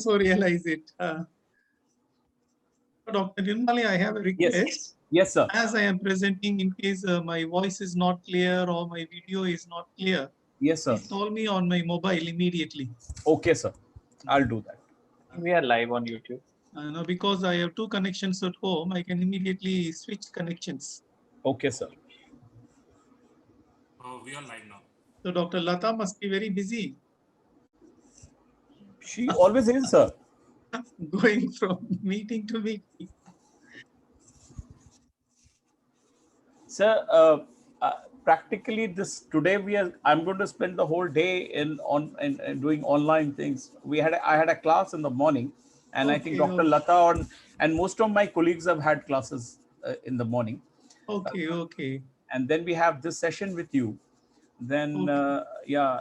also realize it. Dr. Nirmali, I have a request. Yes. Yes, sir. As I am presenting, in case my voice is not clear or my video is not clear, yes, sir. Call me on my mobile immediately. Okay, sir. I'll do that. We are live on YouTube. No, because I have two connections at home, I can immediately switch connections. Okay, sir. We are live now. So Dr. Lata must be very busy. She always is, sir. Going from meeting to meeting. Sir, practically today I'm going to spend the whole day in doing online things. I had a class in the morning, and I think Dr. Lata and most of my colleagues have had classes in the morning. Okay. And then we have this session with you. Then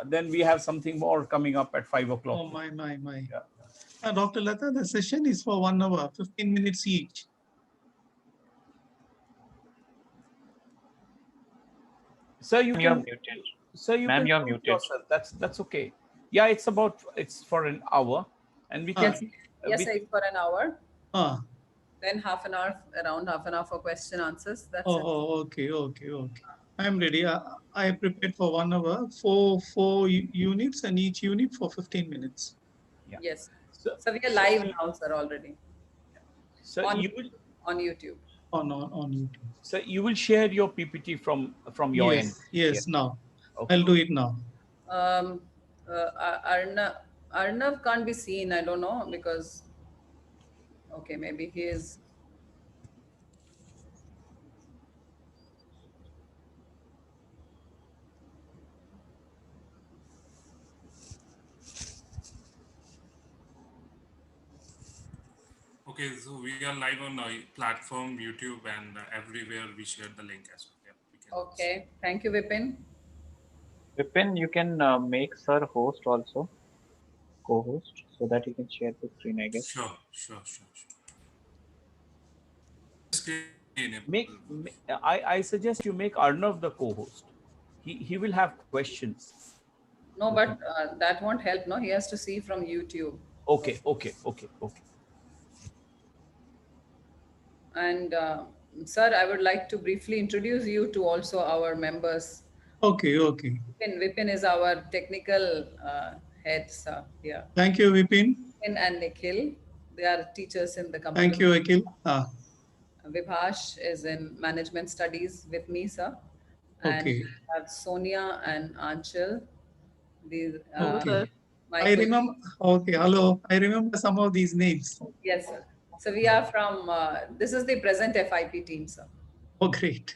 then we have something more coming up at 5 o'clock. Oh my. Yeah. Dr. Lata, the session is for 1 hour, 15 minutes each. Sir, you're muted. Sir, Ma'am, you're muted. Yourself. That's okay. Yeah, it's for an hour, and we can. Yes, it's for an hour. Then around half an hour for question answers. That's it. Okay. I'm ready. I prepared for 1 hour, four units, and each unit for 15 minutes. Yeah. Yes. So we are live now, sir, already. So on YouTube. On YouTube. So you will share your PPT from your end. Yes. Now okay. I'll do it now. Arnav can't be seen. I don't know because. Okay, maybe he is. Okay, so we are live on platform, YouTube, and everywhere we share the link as well. Yeah, okay, thank you, Vipin. Vipin, you can make Sir host also, co-host, so that you can share the screen, I guess. Sure. I suggest you make Arnav the co-host. He will have questions. No, but that won't help. No, he has to see from YouTube. Okay. And sir, I would like to briefly introduce you to also our members. Okay. Vipin is our technical head, sir. Yeah. Thank you, Vipin. Vipin and Nikhil, they are teachers in the company. Thank you, Nikhil. Vibhash is in management studies with me, sir. And okay. we have Sonia and Anchal. These. Okay. I remember. Okay, hello. I remember some of these names. Yes, sir. So we are from, this is the present FIP team, sir. Oh, great.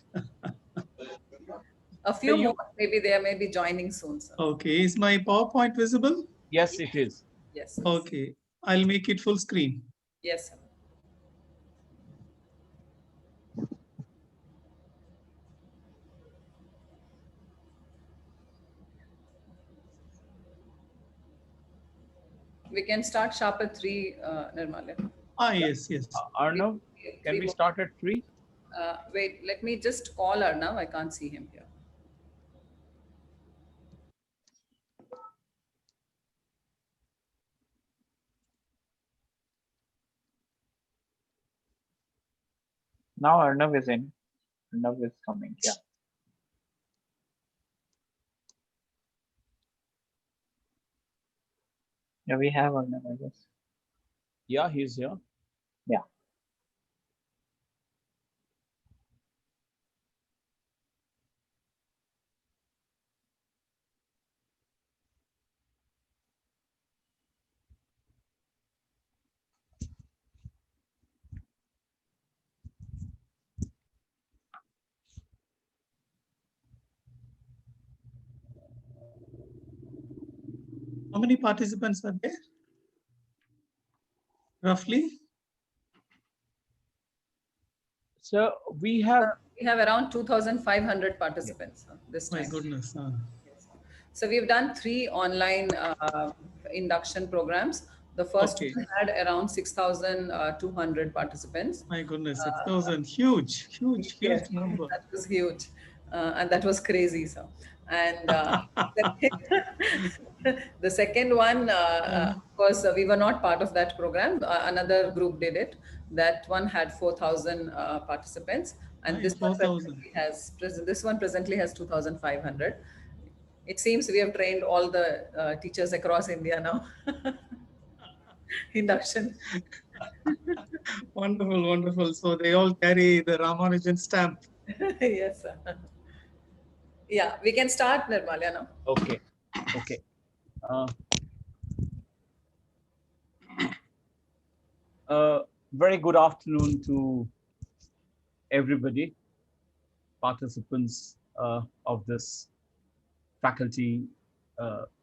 A few more, maybe they may be joining soon, sir. Okay, is my PowerPoint visible? Yes, it is. Yes. Sir. Okay, I'll make it full screen. Yes, sir. We can start sharp at 3, Nirmala. Yes. Arnav, can we start at 3? Wait, let me just call Arnav. I can't see him here. Now Arnav is in. Arnav is coming. Yeah. Yeah, we have Arnav, I guess. Yeah, he's here. Yeah. How many participants are there? Roughly? So we have around 2,500 participants this time. My goodness. Yes. So we've done 3 online induction programs. The first one had around 6,200 participants. My goodness, 6,000, huge yes, number. That was huge. And that was crazy, sir. And the second one, of course, we were not part of that program. Another group did it. That one had 4,000 participants, and Nice, 4,000. this one presently has 2,500. It seems we have trained all the teachers across India now. Induction. Wonderful, wonderful. So they all carry the Ramanujan stamp. Yes, sir. Yeah, we can start, Nirmalya, now. Okay. Okay. Uh, very good afternoon to everybody, participants of this faculty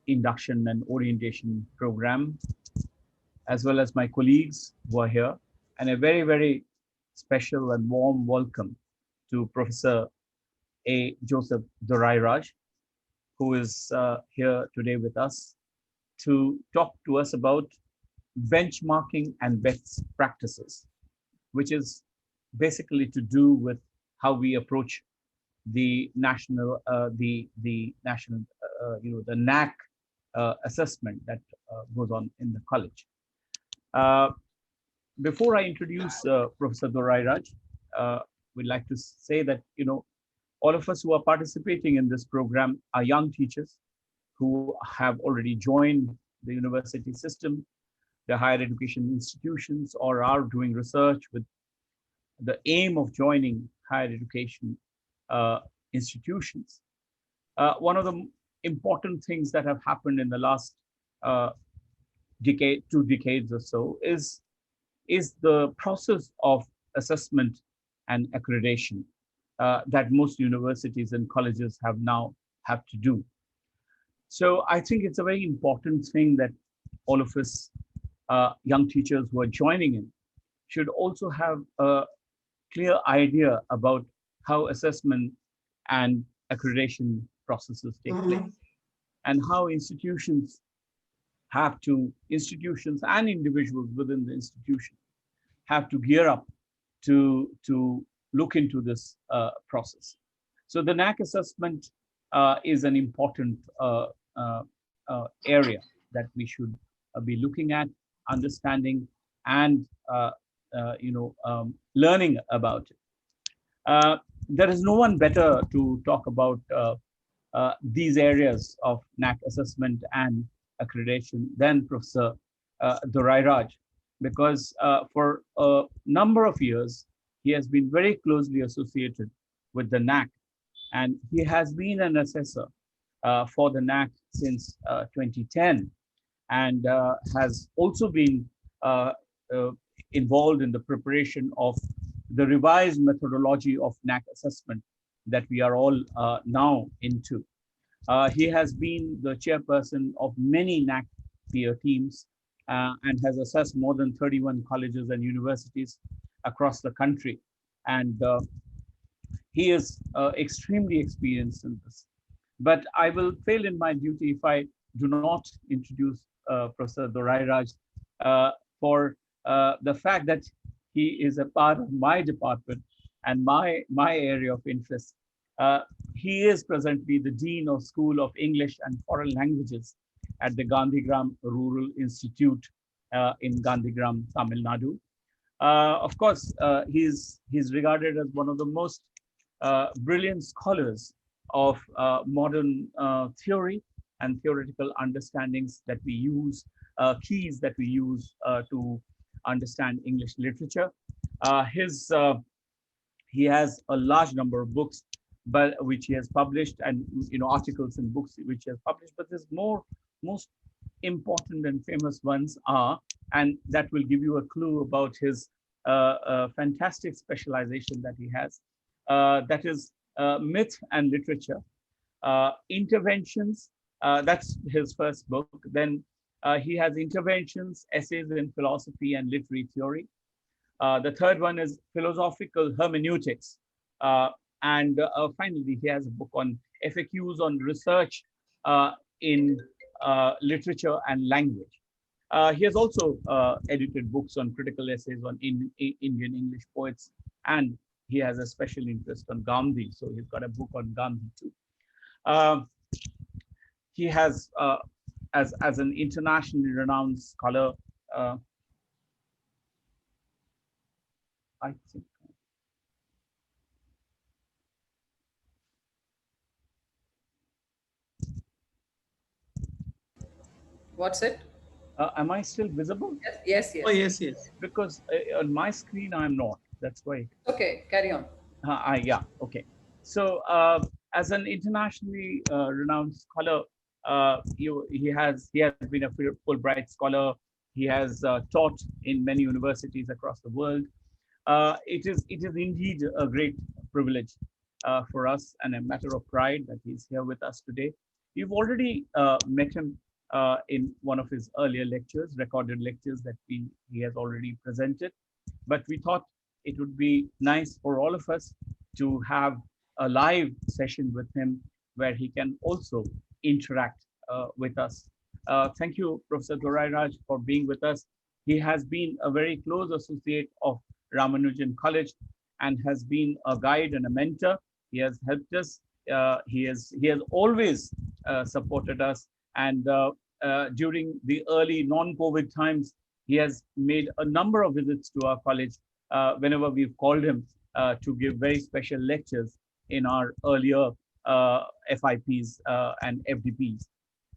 induction and orientation program, as well as my colleagues who are here, and a very, very special and warm welcome to Professor A. Joseph Dorairaj, who is here today with us to talk to us about benchmarking and best practices, which is basically to do with how we approach the national, the national, the NAC assessment that goes on in the college. Before I introduce Professor Dorairaj, we'd like to say that all of us who are participating in this program are young teachers who have already joined the university system, the higher education institutions, or are doing research with the aim of joining higher education institutions. One of the important things that have happened in the last decade, 2 decades or so, is the process of assessment and accreditation that most universities and colleges have to do. So I think it's a very important thing that all of us young teachers who are joining in should also have a clear idea about how assessment and accreditation processes take place, and how institutions and individuals within the institution have to gear up to look into this process. So the NAC assessment is an important area that we should be looking at, understanding, and learning about it. There is no one better to talk about these areas of NAC assessment and accreditation than Professor Dorairaj, because for a number of years, he has been very closely associated with the NAC, and he has been an assessor for the NAC since 2010, and has also been involved in the preparation of the revised methodology of NAC assessment that we are all now into. He has been the chairperson of many NAC peer teams and has assessed more than 31 colleges and universities across the country. And he is extremely experienced in this. But I will fail in my duty if I do not introduce Professor Dorairaj for the fact that he is a part of my department and my area of interest. He is presently the Dean of School of English and Foreign Languages at the Gandhigram Rural Institute in Gandhigram, Tamil Nadu. Of course, he's regarded as one of the most brilliant scholars of modern theory and theoretical understandings that we use, keys that we use to understand English literature. He has a large number of books, but which he has published, and articles and books which he has published. But his most important and famous ones are, and that will give you a clue about his fantastic specialization that he has. That is myth and literature, interventions. That's his first book. Then he has interventions, essays in philosophy and literary theory. The third one is philosophical hermeneutics. And finally, he has a book on FAQs on research in literature and language. He has also edited books on critical essays on Indian English poets, and he has a special interest on Gandhi. So he's got a book on Gandhi too. he has, as an internationally renowned scholar, I think. What's it? Am I still visible? Yes, yes, Oh, yes. yes, yes. Because on my screen I'm not. That's why. Okay, carry on. Yeah, okay. So, as an internationally renowned scholar, he has been a Fulbright scholar. He has taught in many universities across the world. It is indeed a great privilege for us and a matter of pride that he's here with us today. You've already met him in one of his earlier lectures, recorded lectures that he has already presented. But we thought it would be nice for all of us to have a live session with him where he can also interact with us. Thank you, Professor Dorai Raj, for being with us. He has been a very close associate of Ramanujan College and has been a guide and a mentor. He has helped us. He has always supported us. And during the early non-COVID times, he has made a number of visits to our college whenever we've called him to give very special lectures in our earlier FIPs and FDPs.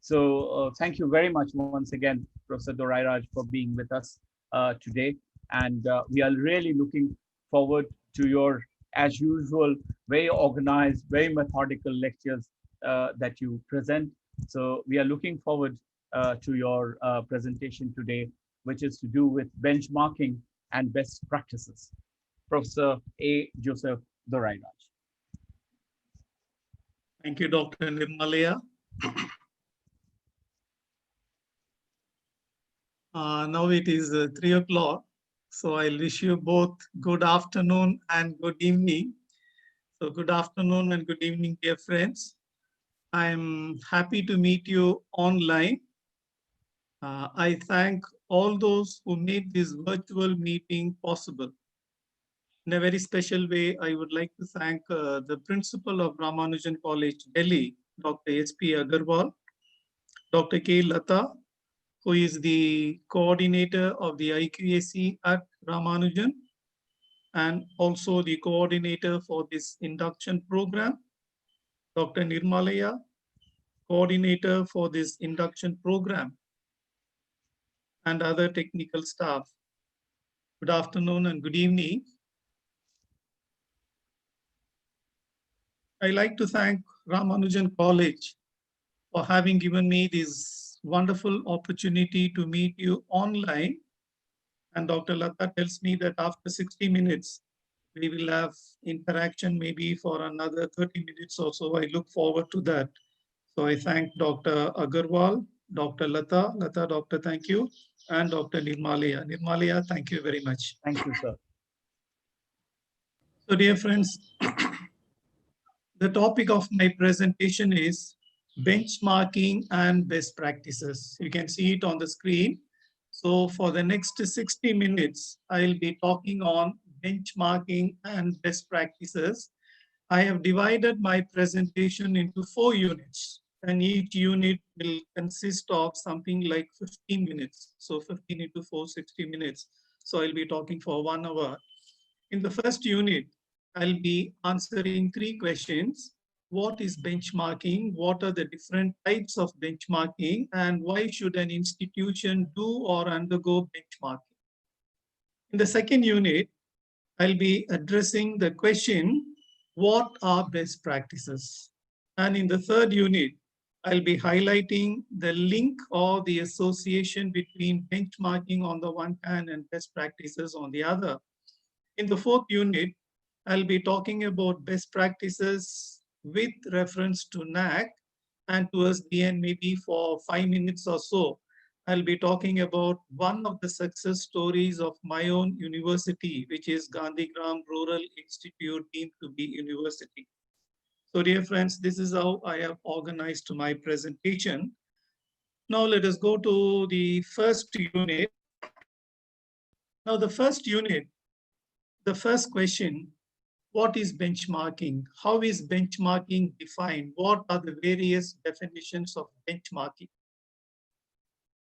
So thank you very much once again, Professor Dorai Raj, for being with us today. And we are really looking forward to your, as usual, very organized, very methodical lectures that you present. So we are looking forward to your presentation today, which is to do with benchmarking and best practices. Professor A. Joseph Dorai Raj. Thank you, Dr. Nirmalaya. Now it is 3 o'clock. So I'll wish you both good afternoon and good evening. So good afternoon and good evening, dear friends. I'm happy to meet you online. I thank all those who made this virtual meeting possible. In a very special way, I would like to thank the principal of Ramanujan College, Delhi, Dr. S.P. Agarwal, Dr. K. Lata, who is the coordinator of the IQAC at Ramanujan, and also the coordinator for this induction program, Dr. Nirmalaya, coordinator for this induction program, and other technical staff. Good afternoon and good evening. I like to thank Ramanujan College for having given me this wonderful opportunity to meet you online. And Dr. Lata tells me that after 60 minutes, we will have interaction maybe for another 30 minutes or so. I look forward to that. So I thank Dr. Agarwal, Dr. Lata, Doctor, thank you, and Dr. Nirmalaya. Nirmalaya, thank you very much. Thank you, sir. So dear friends, the topic of my presentation is benchmarking and best practices. You can see it on the screen. So for the next 60 minutes, I'll be talking on benchmarking and best practices. I have divided my presentation into 4 units, and each unit will consist of something like 15 minutes. So 15 into 4, 60 minutes. So I'll be talking for 1 hour. In the first unit, I'll be answering 3 questions. What is benchmarking? What are the different types of benchmarking? And why should an institution do or undergo benchmarking? In the second unit, I'll be addressing the question, what are best practices? And in the third unit, I'll be highlighting the link or the association between benchmarking on the one hand and best practices on the other. In the fourth unit, I'll be talking about best practices with reference to NAC, and towards the end, maybe for 5 minutes or so, I'll be talking about one of the success stories of my own university, which is Gandhigram Rural Institute, deemed to be university. So dear friends, this is how I have organized my presentation. Now let us go to the first unit. Now the first unit, the first question, what is benchmarking? How is benchmarking defined? What are the various definitions of benchmarking?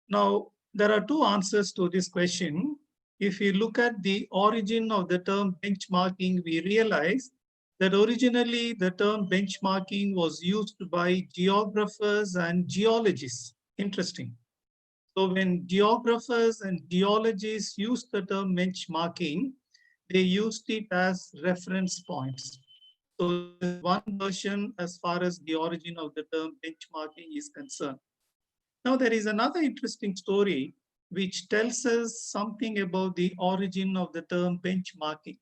Now, there are two answers to this question. If we look at the origin of the term benchmarking, we realize that originally the term benchmarking was used by geographers and geologists. Interesting. So when geographers and geologists used the term benchmarking, they used it as reference points. So this is one version as far as the origin of the term benchmarking is concerned. Now there is another interesting story which tells us something about the origin of the term benchmarking.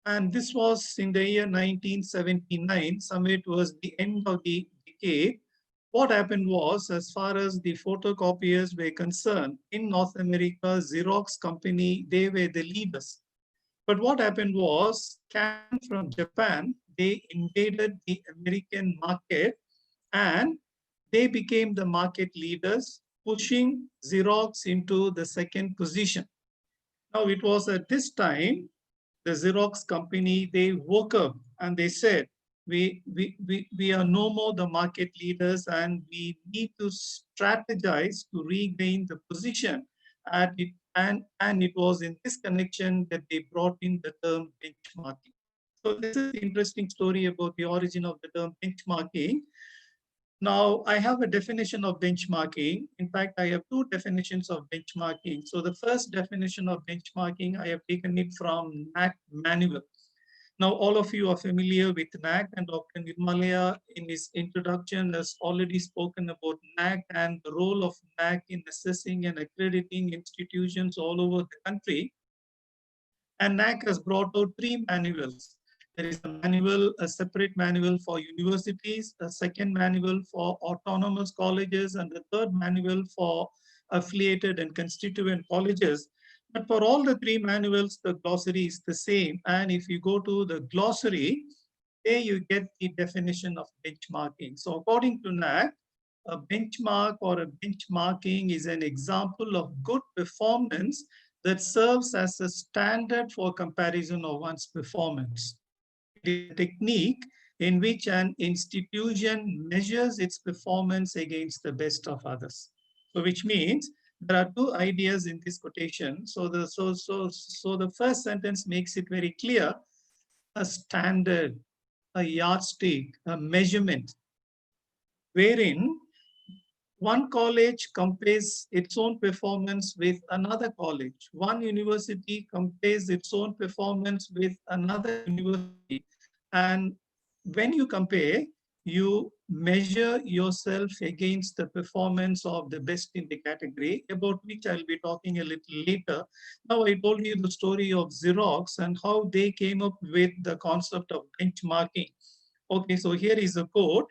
And this was in the year 1979, somewhere towards the end of the decade. What happened was, as far as the photocopiers were concerned, in North America, Xerox company, they were the leaders. But what happened was, Canon from Japan, they invaded the American market and they became the market leaders, pushing Xerox into the second position. Now, it was at this time, the Xerox company, they woke up and they said, we are no more the market leaders and we need to strategize to regain the position at it. And it was in this connection that they brought in the term benchmarking. So this is the interesting story about the origin of the term benchmarking. Now, I have a definition of benchmarking. In fact, I have two definitions of benchmarking. So the first definition of benchmarking, I have taken it from NAC manual. Now, all of you are familiar with NAC, and Dr. Nirmalaya in his introduction has already spoken about NAC and the role of NAC in assessing and accrediting institutions all over the country. And NAC has brought out three manuals. There is a manual, a separate manual for universities, a second manual for autonomous colleges, and the third manual for affiliated and constituent colleges. But for all the three manuals, the glossary is the same. And if you go to the glossary, there you get the definition of benchmarking. So according to NAC, a benchmark or a benchmarking is an example of good performance that serves as a standard for comparison of one's performance. It is a technique in which an institution measures its performance against the best of others. So which means there are two ideas in this quotation. So the first sentence makes it very clear: a standard, a yardstick, a measurement, wherein one college compares its own performance with another college. One university compares its own performance with another university. And when you compare, you measure yourself against the performance of the best in the category, about which I'll be talking a little later. Now, I told you the story of Xerox and how they came up with the concept of benchmarking. Okay, so here is a quote: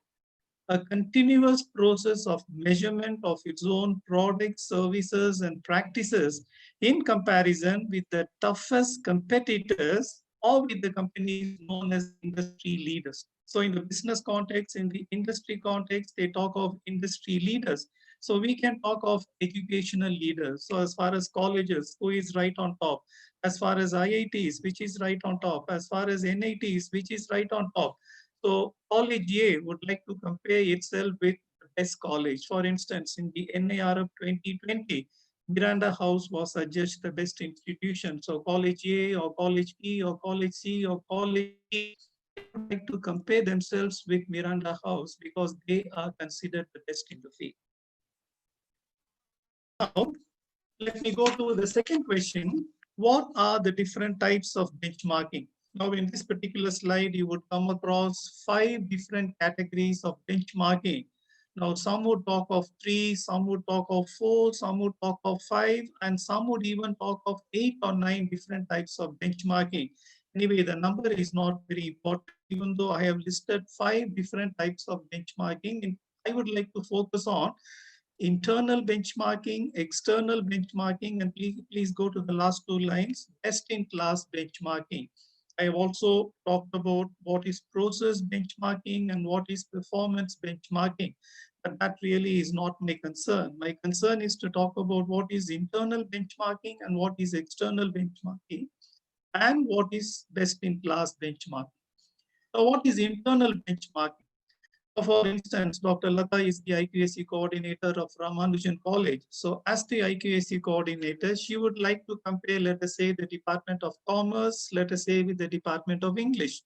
a continuous process of measurement of its own products, services, and practices in comparison with the toughest competitors or with the companies known as industry leaders. So in the business context, in the industry context, they talk of industry leaders. So we can talk of educational leaders. So as far as colleges, who is right on top? As far as IITs, which is right on top? As far as NITs, which is right on top? So College A would like to compare itself with the best college. For instance, in the NIRF 2020, Miranda House was adjudged the best institution. So College A or College B or College C or College D, they would like to compare themselves with Miranda House because they are considered the best in the field. Now, let me go to the second question. What are the different types of benchmarking? Now, in this particular slide, you would come across 5 different categories of benchmarking. Now, some would talk of 3, some would talk of 4, some would talk of 5, and some would even talk of 8 or 9 different types of benchmarking. Anyway, the number is not very important, even though I have listed 5 different types of benchmarking. And I would like to focus on internal benchmarking, external benchmarking, and please go to the last 2 lines, best in class benchmarking. I have also talked about what is process benchmarking and what is performance benchmarking, but that really is not my concern. My concern is to talk about what is internal benchmarking and what is external benchmarking. and what is best-in-class benchmark. So what is internal benchmarking? So for instance, Dr. Lata is the IQAC coordinator of Ramanujan College. So as the IQAC coordinator, she would like to compare, let us say, the Department of Commerce, let us say, with the Department of English,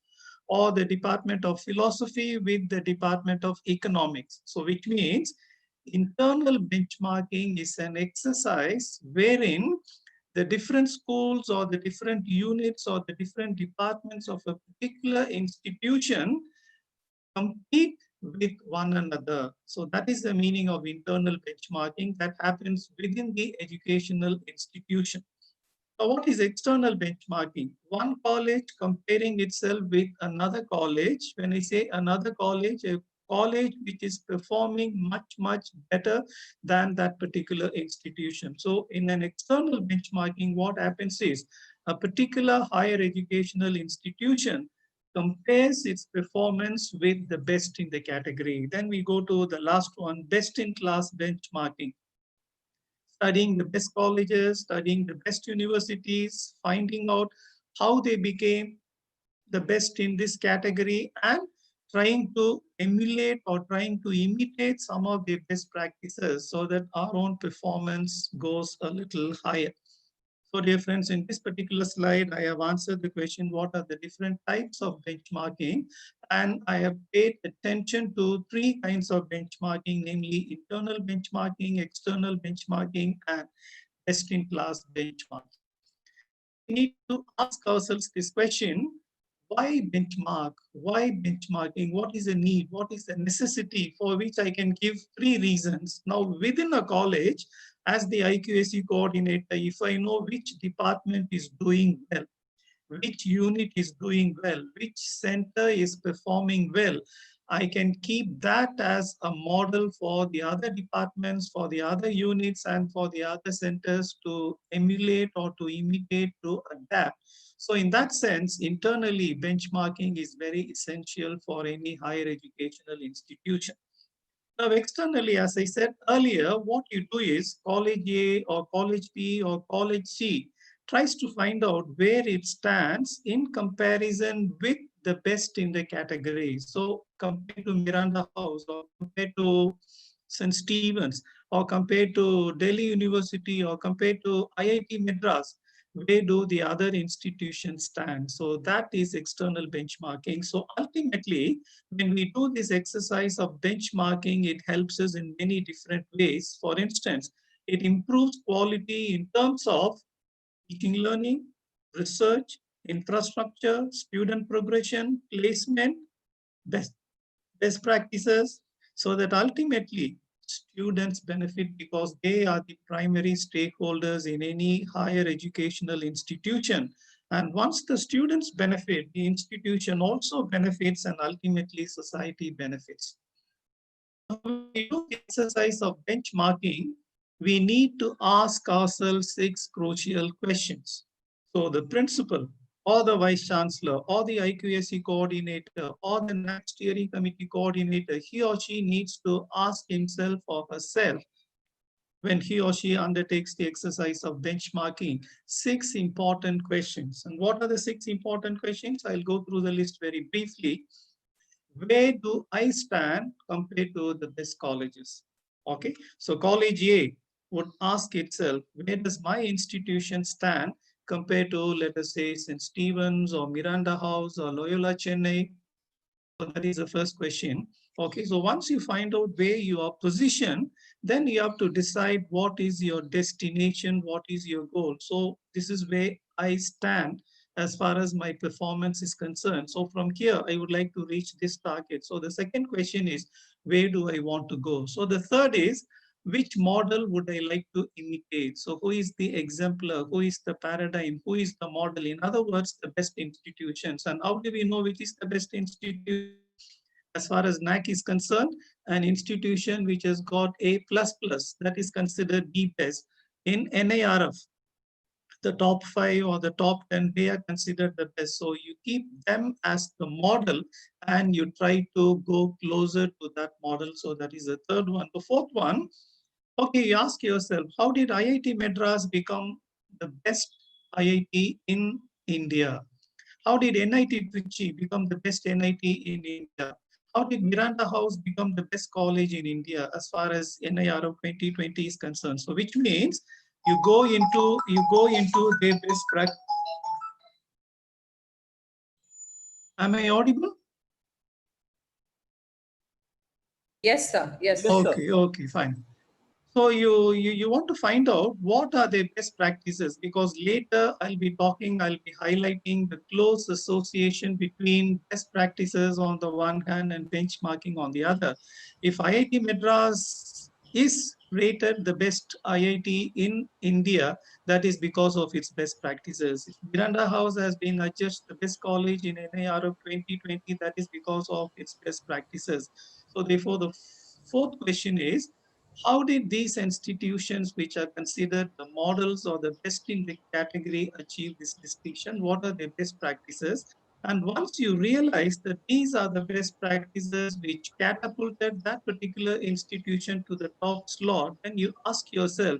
or the Department of Philosophy with the Department of Economics. So which means internal benchmarking is an exercise wherein the different schools or the different units or the different departments of a particular institution compete with one another. So that is the meaning of internal benchmarking that happens within the educational institution. So what is external benchmarking? One college comparing itself with another college. When I say another college, a college which is performing much, much better than that particular institution. So in an external benchmarking, what happens is a particular higher educational institution compares its performance with the best in the category. Then we go to the last one, best in class benchmarking. Studying the best colleges, studying the best universities, finding out how they became the best in this category, and trying to emulate or trying to imitate some of the best practices so that our own performance goes a little higher. So dear friends, in this particular slide, I have answered the question, what are the different types of benchmarking? And I have paid attention to three kinds of benchmarking, namely internal benchmarking, external benchmarking, and best-in-class benchmarking. Now we need to ask ourselves this question, why benchmark? Why benchmarking? What is the need? What is the necessity? For which I can give three reasons. Now, within a college, as the IQAC coordinator, if I know which department is doing well, which unit is doing well, which center is performing well, I can keep that as a model for the other departments, for the other units, and for the other centers to emulate or to imitate, to adapt. So in that sense, internally, benchmarking is very essential for any higher educational institution. Now, externally, as I said earlier, what you do is college A or college B or college C tries to find out where it stands in comparison with the best in the category. So compared to Miranda House or compared to St. Stephen's or compared to Delhi University or compared to IIT Madras, where do the other institutions stand? So that is external benchmarking. So ultimately, when we do this exercise of benchmarking, it helps us in many different ways. For instance, it improves quality in terms of teaching learning, research, infrastructure, student progression, placement, best, best practices, so that ultimately students benefit because they are the primary stakeholders in any higher educational institution. And once the students benefit, the institution also benefits and ultimately society benefits. When we do the exercise of benchmarking, we need to ask ourselves 6 crucial questions. So the principal or the vice chancellor or the IQAC coordinator or the NAC steering committee coordinator, he or she needs to ask himself or herself when he or she undertakes the exercise of benchmarking, 6 important questions. And what are the 6 important questions? I'll go through the list very briefly. Where do I stand compared to the best colleges? Okay, so college A would ask itself, where does my institution stand compared to, let us say, St. Stephen's or Miranda House or Loyola Chennai? So that is the first question. Okay, so once you find out where you are positioned, then you have to decide what is your destination, what is your goal. So this is where I stand as far as my performance is concerned. So from here, I would like to reach this target. So the second question is, where do I want to go? So the third is, which model would I like to imitate? So who is the exemplar? Who is the paradigm? Who is the model? In other words, the best institutions. And how do we know which is the best institution? As far as NAC is concerned, an institution which has got A++, that is considered the best. In NIRF, the top 5 or the top 10, they are considered the best. So you keep them as the model and you try to go closer to that model. So that is the third one. The fourth one, okay, you ask yourself, how did IIT Madras become the best IIT in India? How did NIT Trichy become the best NIT in India? How did Miranda House become the best college in India as far as NIRF 2020 is concerned? So which means you go into their best practice. Am I audible? Yes, sir. Yes. Yes, sir. Okay, fine. So you want to find out what are the best practices, because later I'll be highlighting the close association between best practices on the one hand and benchmarking on the other. If IIT Madras is rated the best IIT in India, that is because of its best practices. If Miranda House has been adjudged the best college in NIRF 2020, that is because of its best practices. So therefore, the fourth question is, how did these institutions, which are considered the models or the best in the category, achieve this distinction? What are their best practices? And once you realize that these are the best practices which catapulted that particular institution to the top slot, then you ask yourself,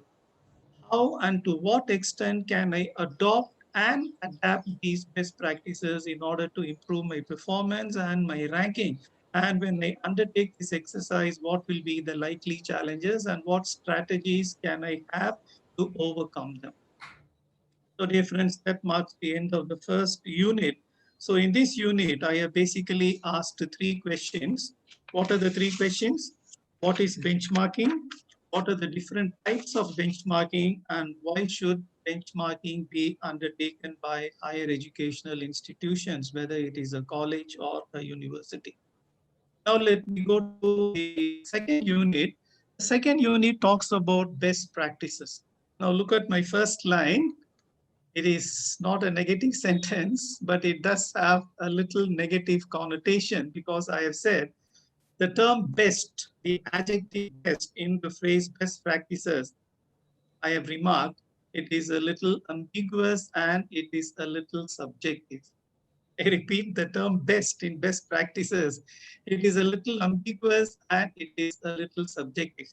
how and to what extent can I adopt and adapt these best practices in order to improve my performance and my ranking? And when I undertake this exercise, what will be the likely challenges and what strategies can I have to overcome them? So dear friends, that marks the end of the first unit. So in this unit, I have basically asked three questions. What are the three questions? What is benchmarking? What are the different types of benchmarking, and why should benchmarking be undertaken by higher educational institutions, whether it is a college or a university? Now let me go to the second unit. The second unit talks about best practices. Now look at my first line. It is not a negative sentence, but it does have a little negative connotation, because I have said the term best, the adjective best in the phrase best practices, I have remarked it is a little ambiguous and it is a little subjective. I repeat, the term best in best practices, it is a little ambiguous and it is a little subjective.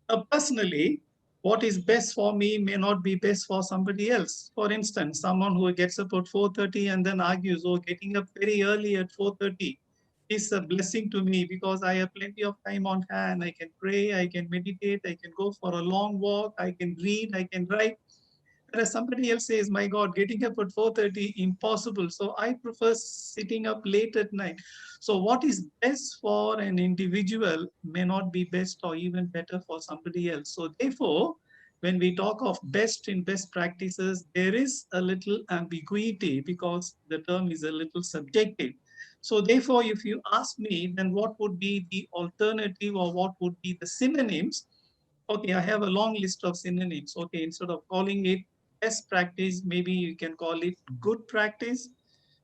Now, personally, what is best for me may not be best for somebody else. For instance, someone who gets up at 4:30 and then argues, oh, getting up very early at 4:30 is a blessing to me because I have plenty of time on hand. I can pray, I can meditate, I can go for a long walk, I can read, I can write. Whereas somebody else says, my God, getting up at 4:30, impossible. So I prefer sitting up late at night. So what is best for an individual may not be best or even better for somebody else. So therefore, when we talk of best in best practices, there is a little ambiguity because the term is a little subjective. So therefore, if you ask me, then what would be the alternative or what would be the synonyms? Okay, I have a long list of synonyms. Okay, instead of calling it best practice, maybe you can call it good practice,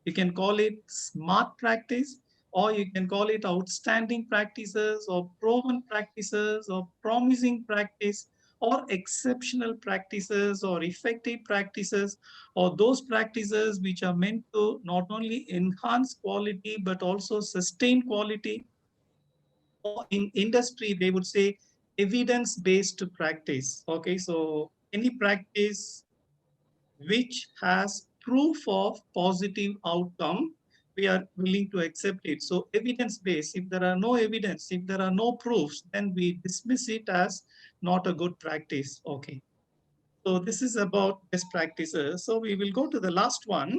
you can call it smart practice, or you can call it outstanding practices or proven practices or promising practice or exceptional practices or effective practices, or those practices which are meant to not only enhance quality but also sustain quality. Or in industry, they would say evidence-based practice. Okay, so any practice which has proof of positive outcome, we are willing to accept it. So evidence-based, if there are no evidence, if there are no proofs, then we dismiss it as not a good practice. Okay. So this is about best practices. So we will go to the last one.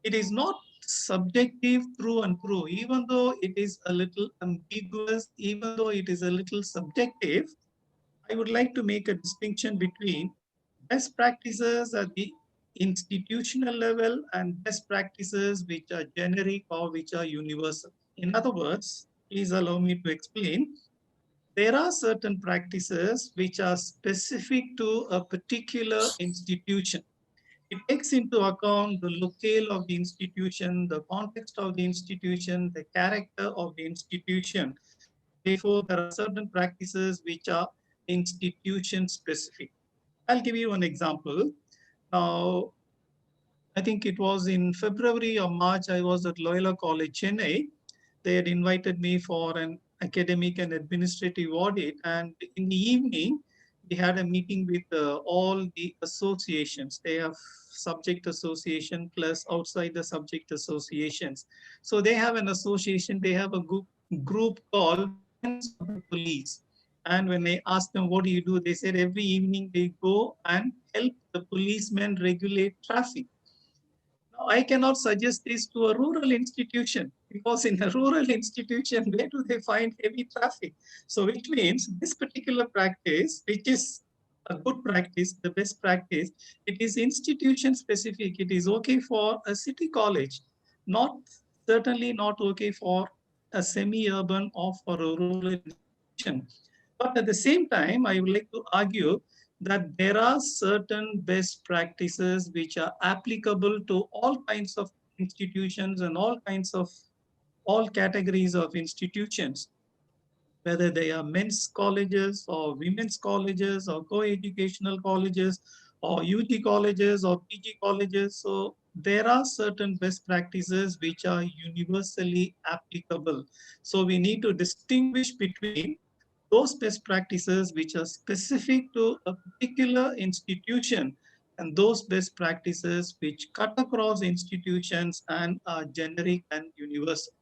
It is not subjective through and through, even though it is a little ambiguous, even though it is a little subjective. I would like to make a distinction between best practices at the institutional level and best practices which are generic or which are universal. In other words, please allow me to explain. There are certain practices which are specific to a particular institution. It takes into account the locale of the institution, the context of the institution, the character of the institution. So therefore, there are certain practices which are institution specific. I'll give you an example. Now, I think it was in February or March, I was at Loyola College, Chennai. They had invited me for an academic and administrative audit. And in the evening, we had a meeting with all the associations. They have subject association plus outside the subject associations. So they have an association, they have a group called Friends of the Police. And when I asked them, what do you do? They said every evening they go and help the policemen regulate traffic. Now, I cannot suggest this to a rural institution because in a rural institution, where do they find heavy traffic? So which means this particular practice, which is a good practice, the best practice, it is institution specific. It is okay for a city college, not certainly not okay for a semi-urban or for a rural institution. But at the same time, I would like to argue that there are certain best practices which are applicable to all kinds of institutions and all categories of institutions, whether they are men's colleges or women's colleges or co-educational colleges or UG colleges or PG colleges. So there are certain best practices which are universally applicable. So we need to distinguish between those best practices which are specific to a particular institution and those best practices which cut across institutions and are generic and universal.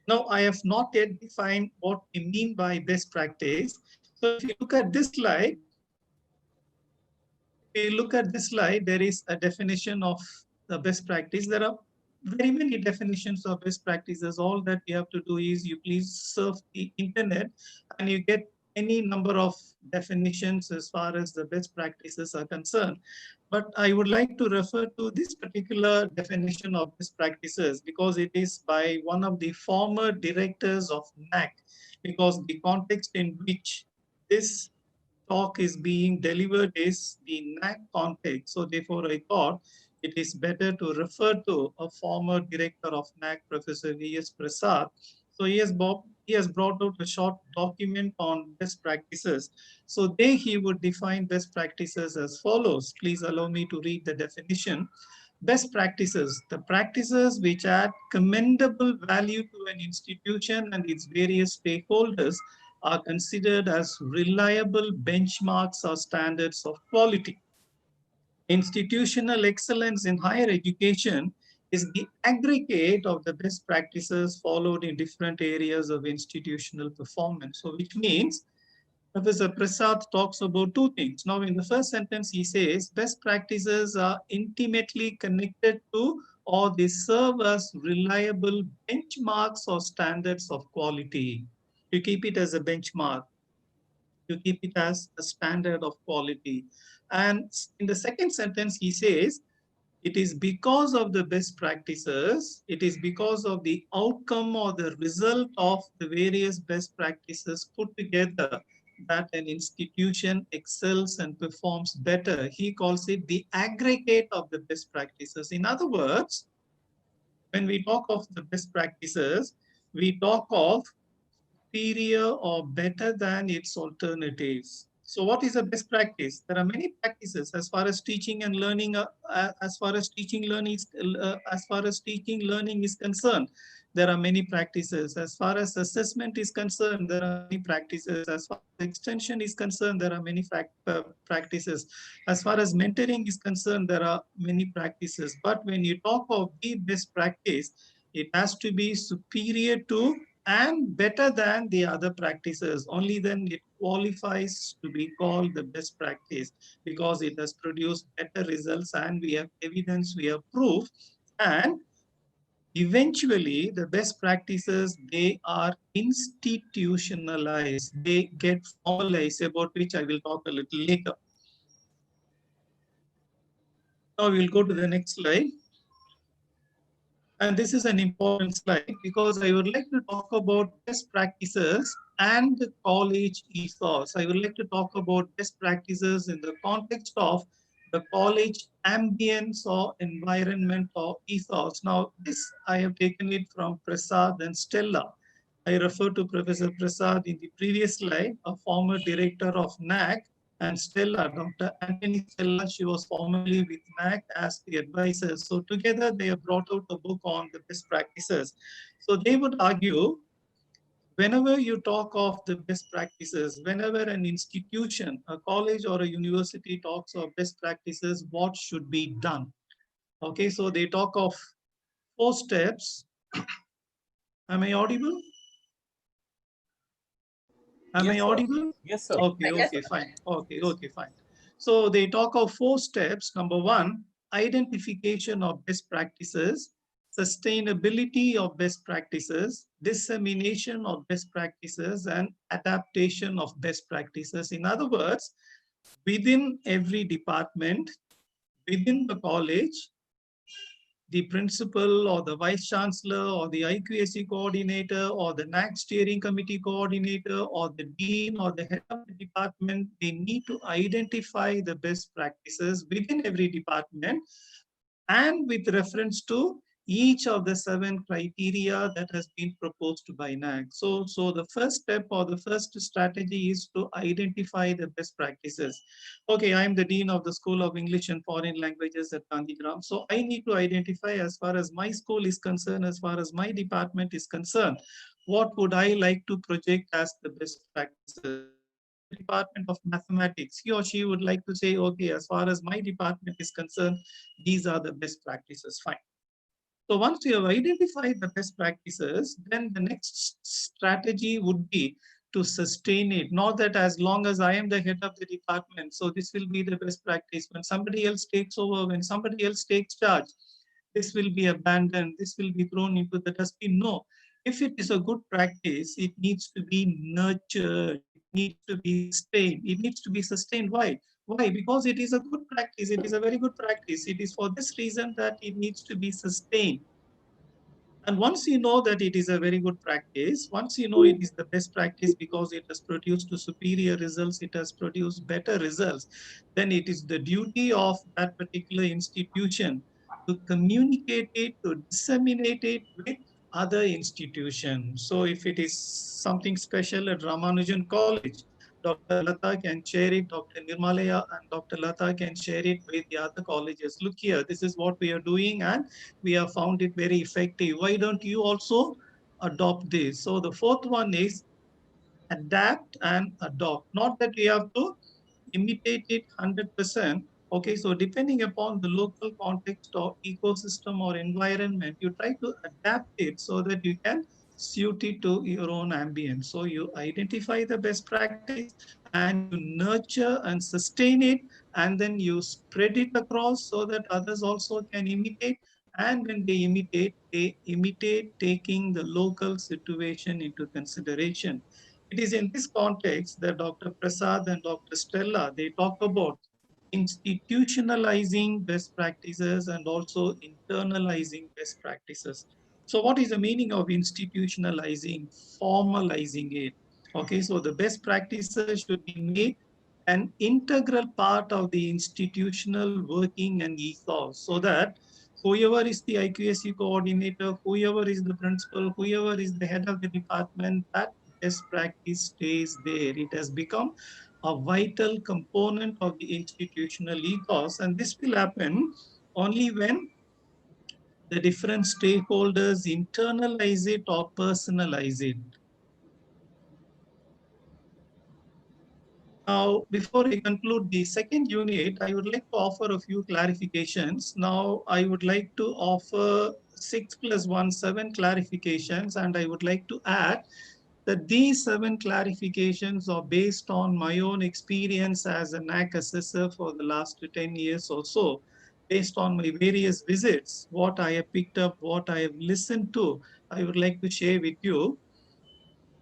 Now, I have not yet defined what we mean by best practice. So if you look at this slide, there is a definition of the best practice. There are very many definitions of best practices. All that you have to do is you please surf the internet and you get any number of definitions as far as the best practices are concerned. But I would like to refer to this particular definition of best practices because it is by one of the former directors of NAC, because the context in which this talk is being delivered is the NAC context. So therefore, I thought it is better to refer to a former director of NAC, Professor V.S. Prasad. So he has brought out a short document on best practices. So there he would define best practices as follows. Please allow me to read the definition. Best practices, the practices which add commendable value to an institution and its various stakeholders are considered as reliable benchmarks or standards of quality. Institutional excellence in higher education is the aggregate of the best practices followed in different areas of institutional performance. So which means Professor Prasad talks about two things. Now, in the first sentence, he says best practices are intimately connected to or they serve as reliable benchmarks or standards of quality. You keep it as a benchmark. You keep it as a standard of quality. And in the second sentence, he says, it is because of the best practices, it is because of the outcome or the result of the various best practices put together that an institution excels and performs better. He calls it the aggregate of the best practices. In other words, when we talk of the best practices, we talk of superior or better than its alternatives. So what is a best practice? There are many practices as far as teaching and learning, as far as teaching learning is concerned. There are many practices. As far as assessment is concerned, there are many practices. As far as extension is concerned, there are many practices. As far as mentoring is concerned, there are many practices. But when you talk of the best practice, it has to be superior to and better than the other practices. Only then it qualifies to be called the best practice because it has produced better results and we have evidence, we have proof. And eventually the best practices, they are institutionalized, they get formalized, about which I will talk a little later. Now we'll go to the next slide. And this is an important slide because I would like to talk about best practices and the college ethos. I would like to talk about best practices in the context of the college ambience or environment or ethos. Now, this I have taken it from Prasad and Stella. I refer to Professor Prasad in the previous slide, a former director of NAC, and Stella, Dr. Anthony Stella, she was formerly with NAC as the advisor. So together they have brought out a book on the best practices. So they would argue whenever you talk of the best practices, whenever an institution, a college or a university talks of best practices, what should be done? Okay, so they talk of 4 steps. Am I audible? Am I Yes, sir. audible? Yes, sir. Okay, Yes. okay, fine. Okay, fine. So they talk of 4 steps. Number 1, identification of best practices, sustainability of best practices, dissemination of best practices, and adaptation of best practices. In other words, within every department, within the college, the principal or the vice chancellor or the IQAC coordinator or the NAC steering committee coordinator or the dean or the head of the department, they need to identify the best practices within every department and with reference to each of the 7 criteria that has been proposed by NAC. So the first step or the first strategy is to identify the best practices. Okay, I'm the Dean of the School of English and Foreign Languages at Gandhigram. So I need to identify, as far as my school is concerned, as far as my department is concerned, what would I like to project as the best practices? The Department of Mathematics, he or she would like to say, okay, as far as my department is concerned, these are the best practices. Fine. So once you have identified the best practices, then the next strategy would be to sustain it. Not that as long as I am the head of the department, so this will be the best practice. When somebody else takes over, when somebody else takes charge, this will be abandoned, this will be thrown into the dustbin. No. If it is a good practice, it needs to be nurtured, it needs to be sustained, it needs to be sustained. Why? Why? Because it is a good practice, it is a very good practice. It is for this reason that it needs to be sustained. And once you know that it is a very good practice, once you know it is the best practice because it has produced superior results, it has produced better results, then it is the duty of that particular institution to communicate it, to disseminate it with other institutions. So if it is something special at Ramanujan College, Dr. Lata can share it, Dr. Nirmalaya and Dr. Lata can share it with the other colleges. Look here, this is what we are doing and we have found it very effective. Why don't you also adopt this? So the 4th one is adapt and adopt. Not that we have to imitate it 100%. Okay, so depending upon the local context or ecosystem or environment, you try to adapt it so that you can suit it to your own ambience. So you identify the best practice and you nurture and sustain it, and then you spread it across so that others also can imitate. And when they imitate taking the local situation into consideration. It is in this context that Dr. Prasad and Dr. Stella, they talk about institutionalizing best practices and also internalizing best practices. So what is the meaning of institutionalizing, formalizing it? Okay, so the best practices should be made an integral part of the institutional working and ethos so that whoever is the IQSC coordinator, whoever is the principal, whoever is the head of the department, that best practice stays there. It has become a vital component of the institutional ethos, and this will happen only when the different stakeholders internalize it or personalize it. Now, before I conclude the second unit, I would like to offer a few clarifications. Now, I would like to offer 6 plus 1, 7 clarifications, and I would like to add that these 7 clarifications are based on my own experience as a NAC assessor for the last 10 years or so, based on my various visits, what I have picked up, what I have listened to, I would like to share with you.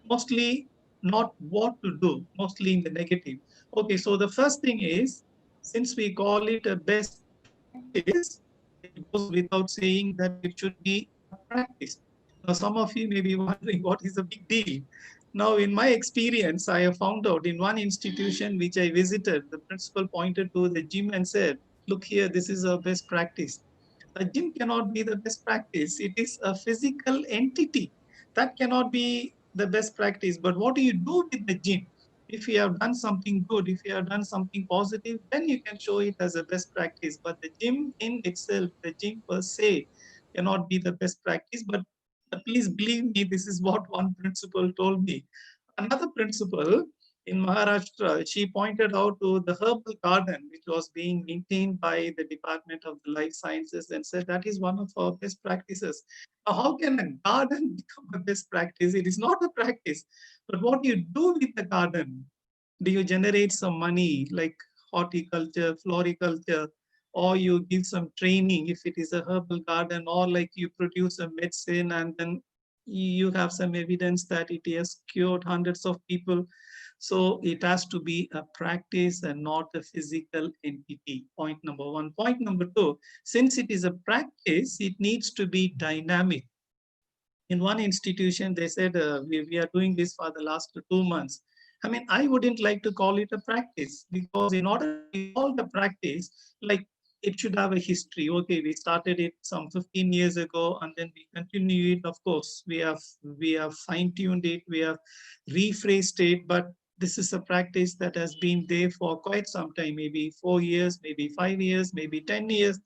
Mostly not what to do, mostly in the negative. Okay, so the first thing is, since we call it a best practice, it goes without saying that it should be a practice. Now, some of you may be wondering what is the big deal. Now, in my experience, I have found out in one institution which I visited, the principal pointed to the gym and said, look here, this is a best practice. A gym cannot be the best practice. It is a physical entity. That cannot be the best practice. But what do you do with the gym? If you have done something good, if you have done something positive, then you can show it as a best practice. But the gym in itself, the gym per se, cannot be the best practice. But Please believe me, this is what one principal told me. Another principal in Maharashtra, she pointed out to the herbal garden, which was being maintained by the Department of Life Sciences, and said that is one of our best practices. Now, how can a garden become a best practice? It is not a practice, but what you do with the garden, do you generate some money like horticulture, floriculture, or you give some training if it is a herbal garden, or like you produce a medicine and then you have some evidence that it has cured hundreds of people. So it has to be a practice and not a physical entity. Point number one. Point number two, since it is a practice, it needs to be dynamic. In one institution, they said, we are doing this for the last 2 months. I mean, I wouldn't like to call it a practice, because in order to be called a practice, like, it should have a history. Okay, we started it some 15 years ago, and then we continue it. Of course, we have fine-tuned it, we have rephrased it, but this is a practice that has been there for quite some time, maybe 4 years, maybe 5 years, maybe 10 years,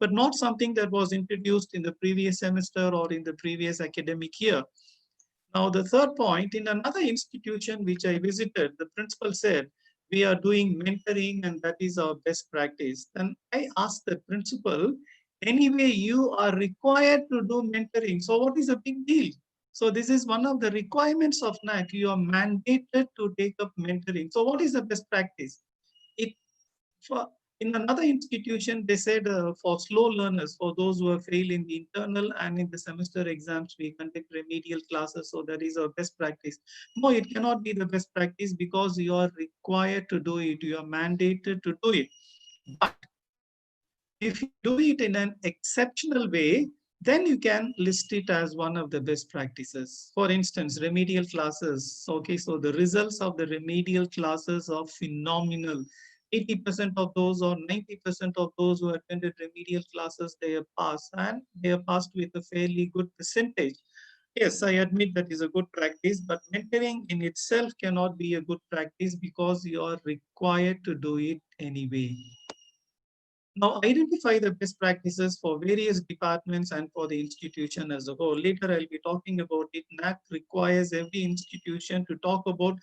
but not something that was introduced in the previous semester or in the previous academic year. Now, the third point, in another institution which I visited, the principal said, we are doing mentoring and that is our best practice. Then I asked the principal, anyway, you are required to do mentoring. So what is the big deal? So this is one of the requirements of NAC. You are mandated to take up mentoring. So what is the best practice? It for in another institution, they said for slow learners, for those who have failed in the internal and in the semester exams, we conduct remedial classes. So that is our best practice. No, it cannot be the best practice, because you are required to do it. You are mandated to do it. But if you do it in an exceptional way, then you can list it as one of the best practices. For instance, remedial classes. Okay, so the results of the remedial classes are phenomenal. 80% of those or 90% of those who attended remedial classes, they have passed, and they have passed with a fairly good percentage. Yes, I admit that is a good practice, but mentoring in itself cannot be a good practice, because you are required to do it anyway. Now, identify the best practices for various departments and for the institution as a whole. Later, I'll be talking about it. NAC requires every institution to talk about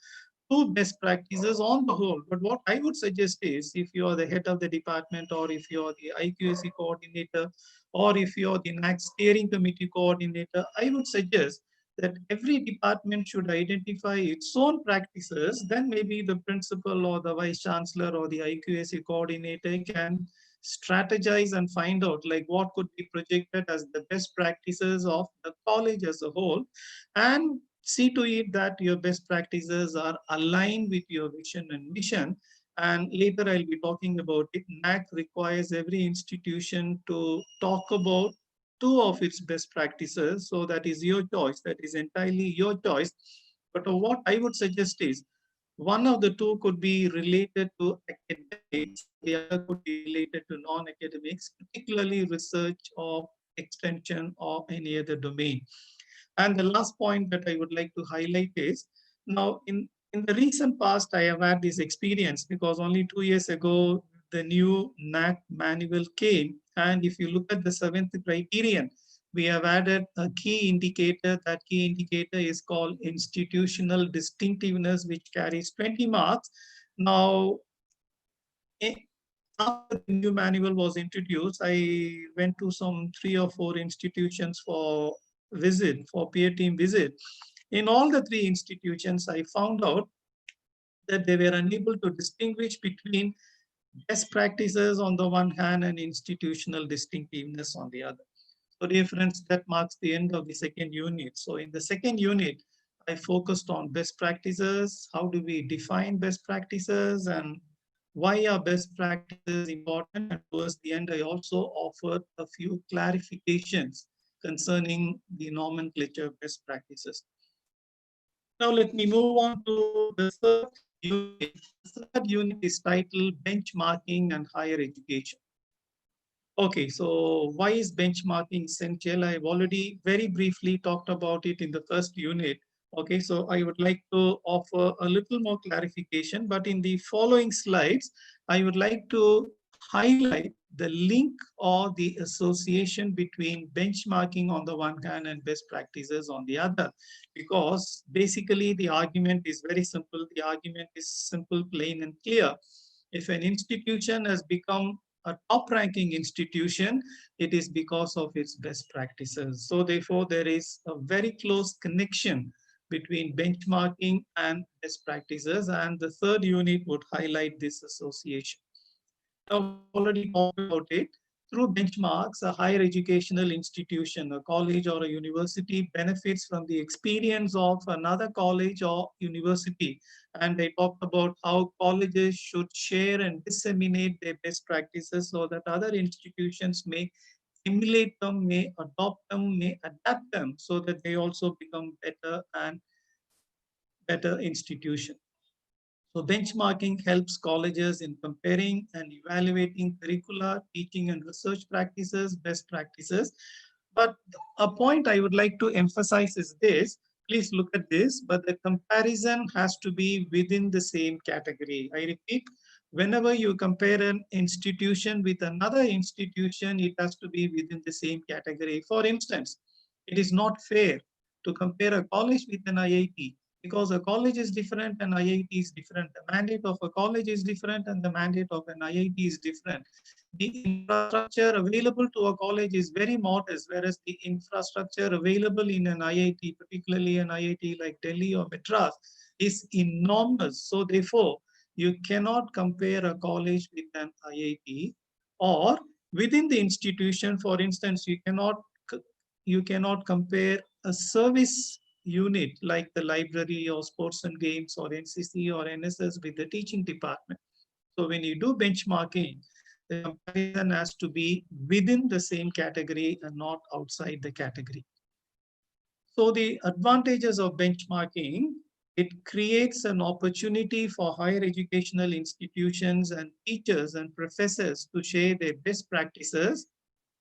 two best practices on the whole. But what I would suggest is, if you are the head of the department, or if you are the IQAC coordinator, or if you are the NAC steering committee coordinator, I would suggest that every department should identify its own practices. Then maybe the principal or the vice chancellor or the IQAC coordinator can strategize and find out like what could be projected as the best practices of the college as a whole, and see to it that your best practices are aligned with your vision and mission. And later I'll be talking about it. NAC requires every institution to talk about two of its best practices. So that is your choice. That is entirely your choice. But what I would suggest is, one of the two could be related to academics, the other could be related to non-academics, particularly research or extension or any other domain. And the last point that I would like to highlight is, now in the recent past, I have had this experience, because only 2 years ago, the new NAC manual came. And if you look at the seventh criterion, we have added a key indicator. That key indicator is called institutional distinctiveness, which carries 20 marks. Now, after the new manual was introduced, I went to some 3 or 4 institutions for visit, for peer team visit. In all the 3 institutions, I found out that they were unable to distinguish between best practices on the one hand and institutional distinctiveness on the other. So dear friends, that marks the end of the second unit. So in the second unit, I focused on best practices. How do we define best practices, and why are best practices important? And towards the end, I also offered a few clarifications concerning the nomenclature of best practices. Now let me move on to the third unit. The third unit is titled Benchmarking and Higher Education. Okay, so why is benchmarking essential? I've already very briefly talked about it in the first unit. Okay, so I would like to offer a little more clarification, but in the following slides, I would like to highlight the link or the association between benchmarking on the one hand and best practices on the other. Because basically the argument is very simple. The argument is simple, plain and clear. If an institution has become a top ranking institution, it is because of its best practices. So therefore, there is a very close connection between benchmarking and best practices. And the third unit would highlight this association. Now, we have already talked about it. Through benchmarks, a higher educational institution, a college or a university benefits from the experience of another college or university. And they talked about how colleges should share and disseminate their best practices so that other institutions may emulate them, may adopt them, may adapt them so that they also become better and better institutions. So benchmarking helps colleges in comparing and evaluating curricula, teaching and research practices, best practices. But a point I would like to emphasize is this, please look at this, but the comparison has to be within the same category. I repeat, whenever you compare an institution with another institution, it has to be within the same category. For instance, it is not fair to compare a college with an IIT, because a college is different and IIT is different. The mandate of a college is different and the mandate of an IIT is different. The infrastructure available to a college is very modest, whereas the infrastructure available in an IIT, particularly an IIT like Delhi or Madras, is enormous. So therefore, you cannot compare a college with an IIT, or within the institution, for instance, you cannot compare a service unit like the library or sports and games or NCC or NSS with the teaching department. So when you do benchmarking, the comparison has to be within the same category and not outside the category. So the advantages of benchmarking, it creates an opportunity for higher educational institutions and teachers and professors to share their best practices.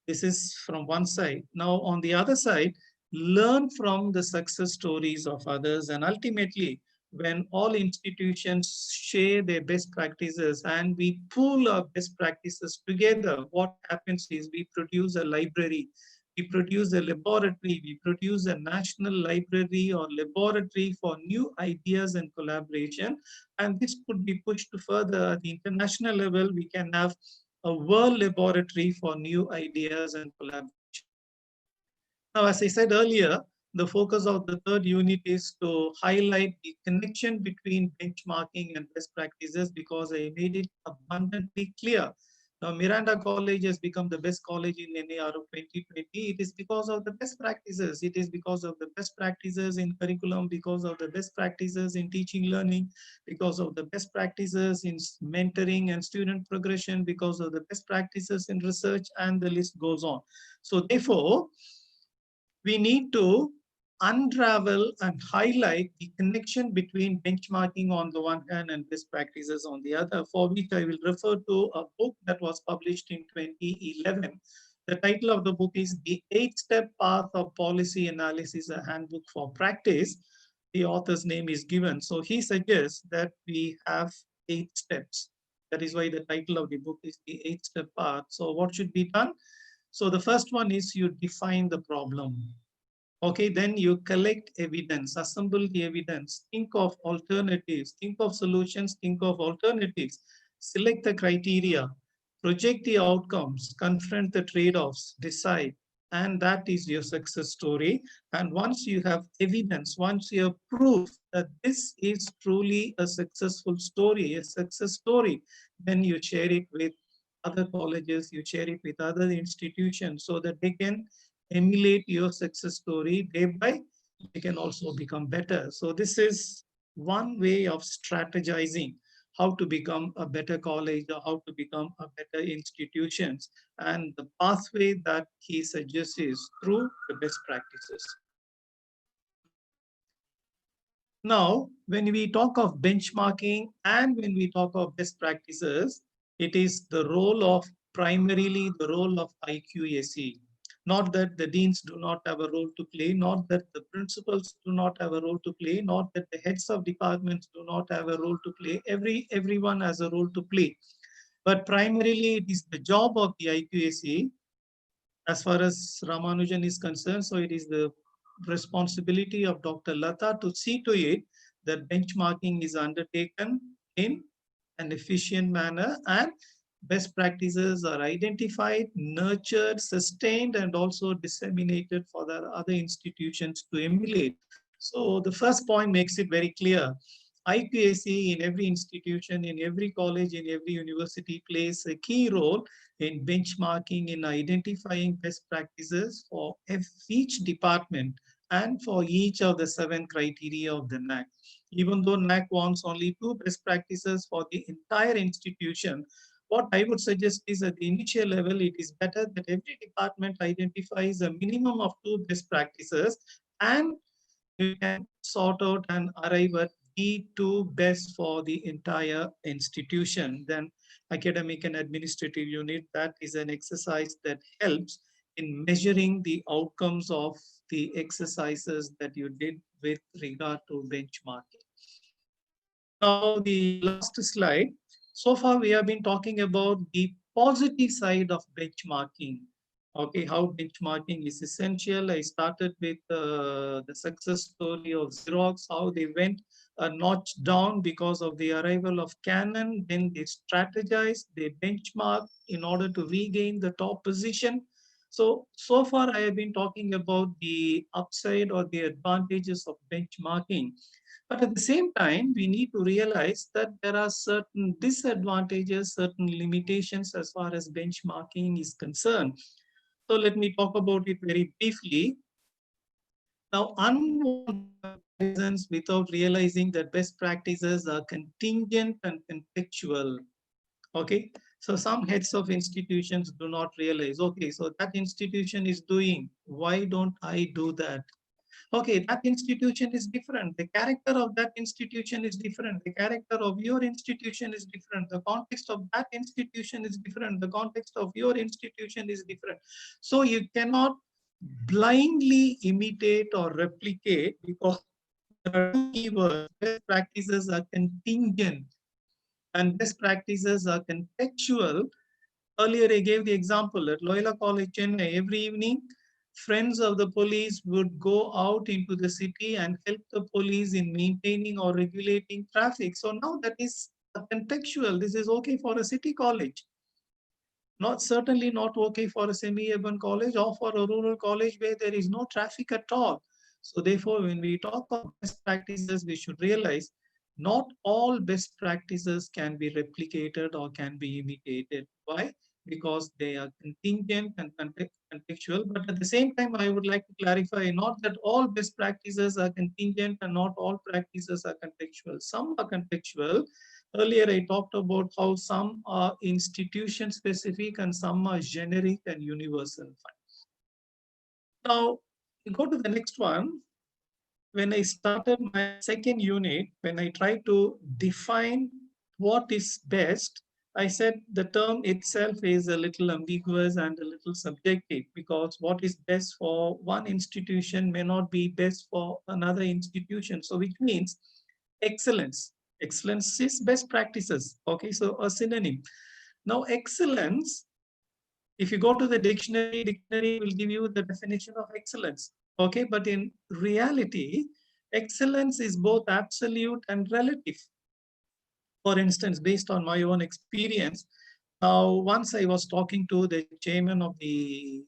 This is from one side. Now, on the other side, learn from the success stories of others. And ultimately, when all institutions share their best practices and we pool our best practices together, what happens is we produce a library, we produce a laboratory, we produce a national library or laboratory for new ideas and collaboration. And this could be pushed further at the international level. We can have a world laboratory for new ideas and collaboration. Now, as I said earlier, the focus of the third unit is to highlight the connection between benchmarking and best practices, because I made it abundantly clear. Now, Miranda College has become the best college in NAR of 2020. It is because of the best practices. It is because of the best practices in curriculum, because of the best practices in teaching learning, because of the best practices in mentoring and student progression, because of the best practices in research, and the list goes on. So therefore, we need to unravel and highlight the connection between benchmarking on the one hand and best practices on the other, for which I will refer to a book that was published in 2011. The title of the book is The 8-Step Path of Policy Analysis, a Handbook for Practice. The author's name is given. So he suggests that we have 8 steps. That is why the title of the book is The 8-Step Path. So what should be done? So the first one is you define the problem. Okay, then you collect evidence, assemble the evidence, think of alternatives, think of solutions, think of alternatives, select the criteria, project the outcomes, confront the trade-offs, decide, and that is your success story. And once you have evidence, once you have proof that this is truly a successful story, a success story, then you share it with other colleges, you share it with other institutions so that they can emulate your success story. Thereby, they can also become better. So this is one way of strategizing how to become a better college or how to become a better institutions. And the pathway that he suggests is through the best practices. Now, when we talk of benchmarking and when we talk of best practices, it is the role of primarily the role of IQAC. Not that the deans do not have a role to play, not that the principals do not have a role to play, not that the heads of departments do not have a role to play. Everyone has a role to play. But primarily, it is the job of the IQAC as far as Ramanujan is concerned. So it is the responsibility of Dr. Lata to see to it that benchmarking is undertaken in an efficient manner and best practices are identified, nurtured, sustained, and also disseminated for the other institutions to emulate. So the first point makes it very clear. IQAC in every institution, in every college, in every university plays a key role in benchmarking, in identifying best practices for each department and for each of the 7 criteria of the NAC. Even though NAC wants only 2 best practices for the entire institution, what I would suggest is at the initial level, it is better that every department identifies a minimum of 2 best practices and you can sort out and arrive at the 2 best for the entire institution. Then academic and administrative unit, that is an exercise that helps in measuring the outcomes of the exercises that you did with regard to benchmarking. Now, the last slide. So far, we have been talking about the positive side of benchmarking. Okay, how benchmarking is essential. I started with the success story of Xerox, how they went a notch down because of the arrival of Canon. Then they strategized, they benchmarked in order to regain the top position. So far I have been talking about the upside or the advantages of benchmarking. But at the same time, we need to realize that there are certain disadvantages, certain limitations as far as benchmarking is concerned. So let me talk about it very briefly. Now, unwanted comparisons without realizing that best practices are contingent and contextual. Okay, so some heads of institutions do not realize, okay, so that institution is doing, why don't I do that? Okay, that institution is different. The character of that institution is different. The character of your institution is different. The context of that institution is different. The context of your institution is different. So you cannot blindly imitate or replicate because there are 2 keywords. Best practices are contingent and best practices are contextual. Earlier, I gave the example at Loyola College, Chennai, every evening, friends of the police would go out into the city and help the police in maintaining or regulating traffic. So now that is contextual. This is okay for a city college. Not certainly not okay for a semi-urban college or for a rural college where there is no traffic at all. So therefore, when we talk of best practices, we should realize not all best practices can be replicated or can be imitated. Why? Because they are contingent and contextual. But at the same time, I would like to clarify not that all best practices are contingent and not all practices are contextual. Some are contextual. Earlier, I talked about how some are institution specific and some are generic and universal. Now, you go to the next one. When I started my second unit, when I tried to define what is best, I said the term itself is a little ambiguous and a little subjective because what is best for one institution may not be best for another institution. So which means excellence. Excellence is best practices. Okay, so a synonym. Now, excellence, if you go to the dictionary will give you the definition of excellence. Okay, but in reality, excellence is both absolute and relative. For instance, based on my own experience, once I was talking to the chairman of the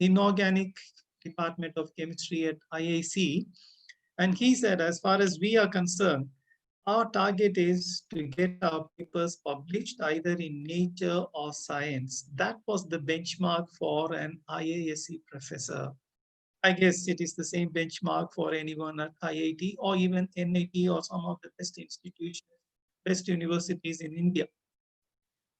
inorganic department of chemistry at IIC, and he said, as far as we are concerned, our target is to get our papers published either in Nature or Science. That was the benchmark for an IISc professor. I guess it is the same benchmark for anyone at IIT or even NIT or some of the best institutions, best universities in India.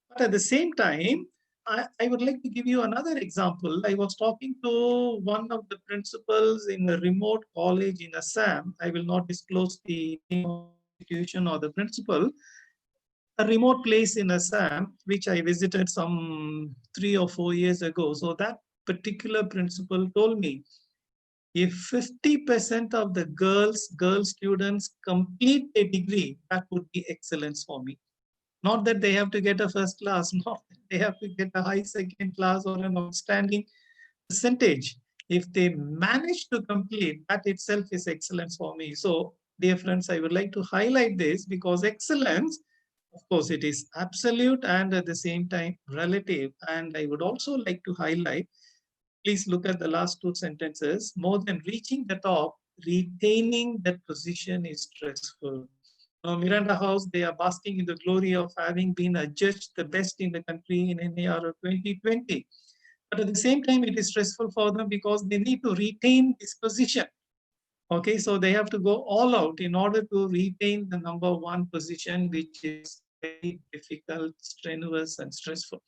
But at the same time, I would like to give you another example. I was talking to one of the principals in a remote college in Assam. I will not disclose the name of the institution or the principal. A remote place in Assam, which I visited some 3 or 4 years ago. So that particular principal told me, if 50% of the girl students complete a degree, that would be excellence for me. Not that they have to get a first class, not that they have to get a high second class or an outstanding percentage. If they manage to complete, that itself is excellence for me. So, dear friends, I would like to highlight this because excellence, of course, it is absolute and at the same time relative. And I would also like to highlight, please look at the last two sentences. More than reaching the top, retaining that position is stressful. Now, Miranda House, they are basking in the glory of having been adjudged the best in the country in NAR 2020. But at the same time, it is stressful for them because they need to retain this position. Okay, so they have to go all out in order to retain the number one position, which is very difficult, strenuous, and stressful.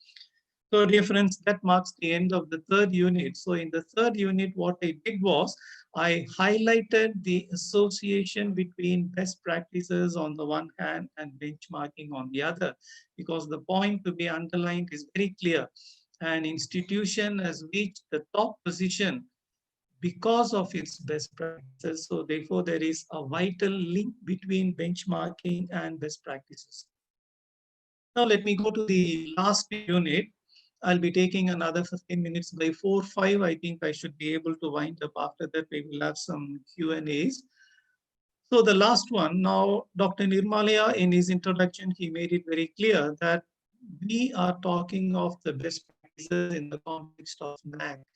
So, dear friends, that marks the end of the third unit. So, in the third unit, what I did was I highlighted the association between best practices on the one hand and benchmarking on the other, because the point to be underlined is very clear. An institution has reached the top position because of its best practices. So, therefore, there is a vital link between benchmarking and best practices. Now, let me go to the last unit. I'll be taking another 15 minutes by 4, 5. I think I should be able to wind up. After that, we will have some Q&As. So the last one, now Dr. Nirmalaya, in his introduction, he made it very clear that we are talking of the best practices in the context of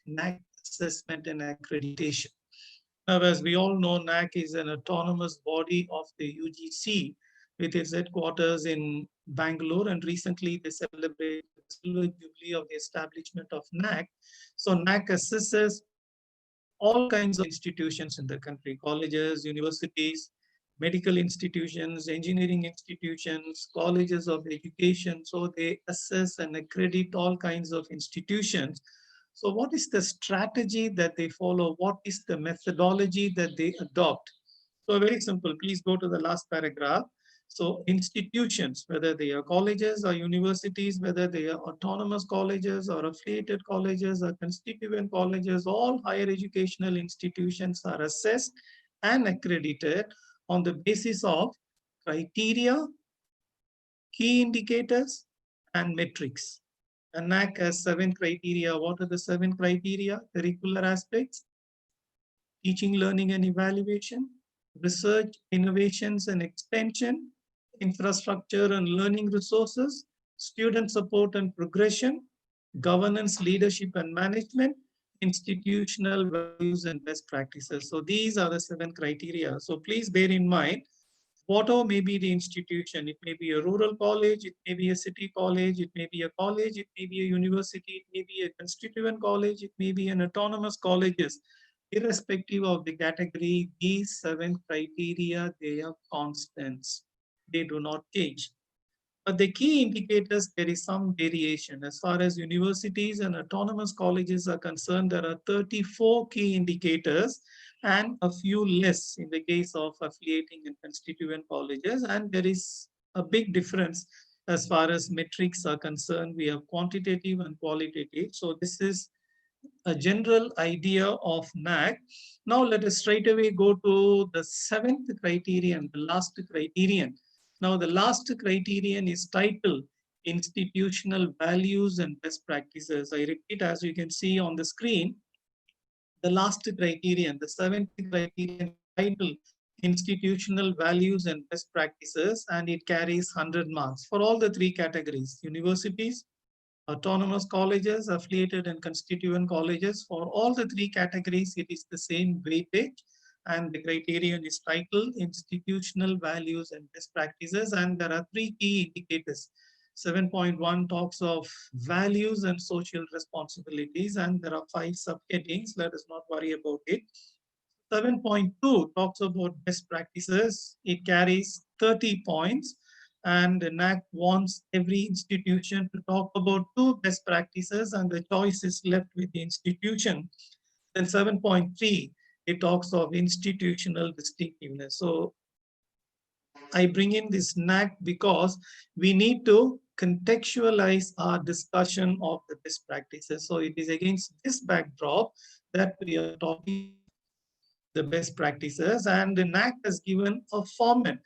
NAC assessment and accreditation. Now, as we all know, NAC is an autonomous body of the UGC with its headquarters in Bangalore, and recently they celebrated the silver jubilee of the establishment of NAC. So NAC assesses all kinds of institutions in the country, colleges, universities, medical institutions, engineering institutions, colleges of education. So they assess and accredit all kinds of institutions. So what is the strategy that they follow? What is the methodology that they adopt? So very simple, please go to the last paragraph. So institutions, whether they are colleges or universities, whether they are autonomous colleges or affiliated colleges or constituent colleges, all higher educational institutions are assessed and accredited on the basis of criteria, key indicators, and metrics. And NAC has 7 criteria. What are the 7 criteria? Curricular aspects, teaching, learning, and evaluation, research, innovations, and extension, infrastructure and learning resources, student support and progression, governance, leadership, and management, institutional values, and best practices. So these are the 7 criteria. So please bear in mind, whatever may be the institution, it may be a rural college, it may be a city college, it may be a college, it may be a university, it may be a constituent college, it may be an autonomous colleges. Irrespective of the category, these 7 criteria, they are constants. They do not change. But the key indicators, there is some variation. As far as universities and autonomous colleges are concerned, there are 34 key indicators and a few less in the case of affiliating and constituent colleges. And there is a big difference as far as metrics are concerned. We have quantitative and qualitative. So this is a general idea of NAC. Now let us straight away go to the 7th criterion, the last criterion. Now the last criterion is titled Institutional Values and Best Practices. I repeat, as you can see on the screen, the last criterion, the 7th criterion titled Institutional Values and Best Practices, and it carries 100 marks for all the 3 categories: universities, autonomous colleges, affiliated and constituent colleges. For all the 3 categories, it is the same weightage, and the criterion is titled Institutional Values and Best Practices, and there are 3 key indicators. 7.1 talks of values and social responsibilities, and there are 5 subheadings. Let us not worry about it. 7.2 talks about best practices. It carries 30 points, and the NAC wants every institution to talk about 2 best practices, and the choice is left with the institution. Then 7.3, it talks of institutional distinctiveness. So I bring in this NAC because we need to contextualize our discussion of the best practices. So it is against this backdrop that we are talking the best practices, and the NAC has given a format.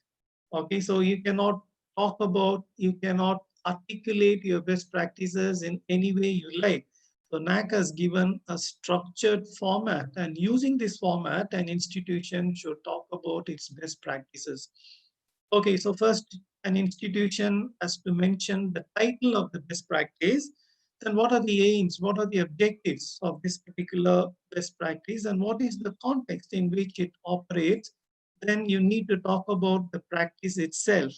Okay, so you cannot talk about, you cannot articulate your best practices in any way you like. So NAC has given a structured format, and using this format, an institution should talk about its best practices. Okay, so first, an institution has to mention the title of the best practice, then what are the aims, what are the objectives of this particular best practice, and what is the context in which it operates. Then you need to talk about the practice itself.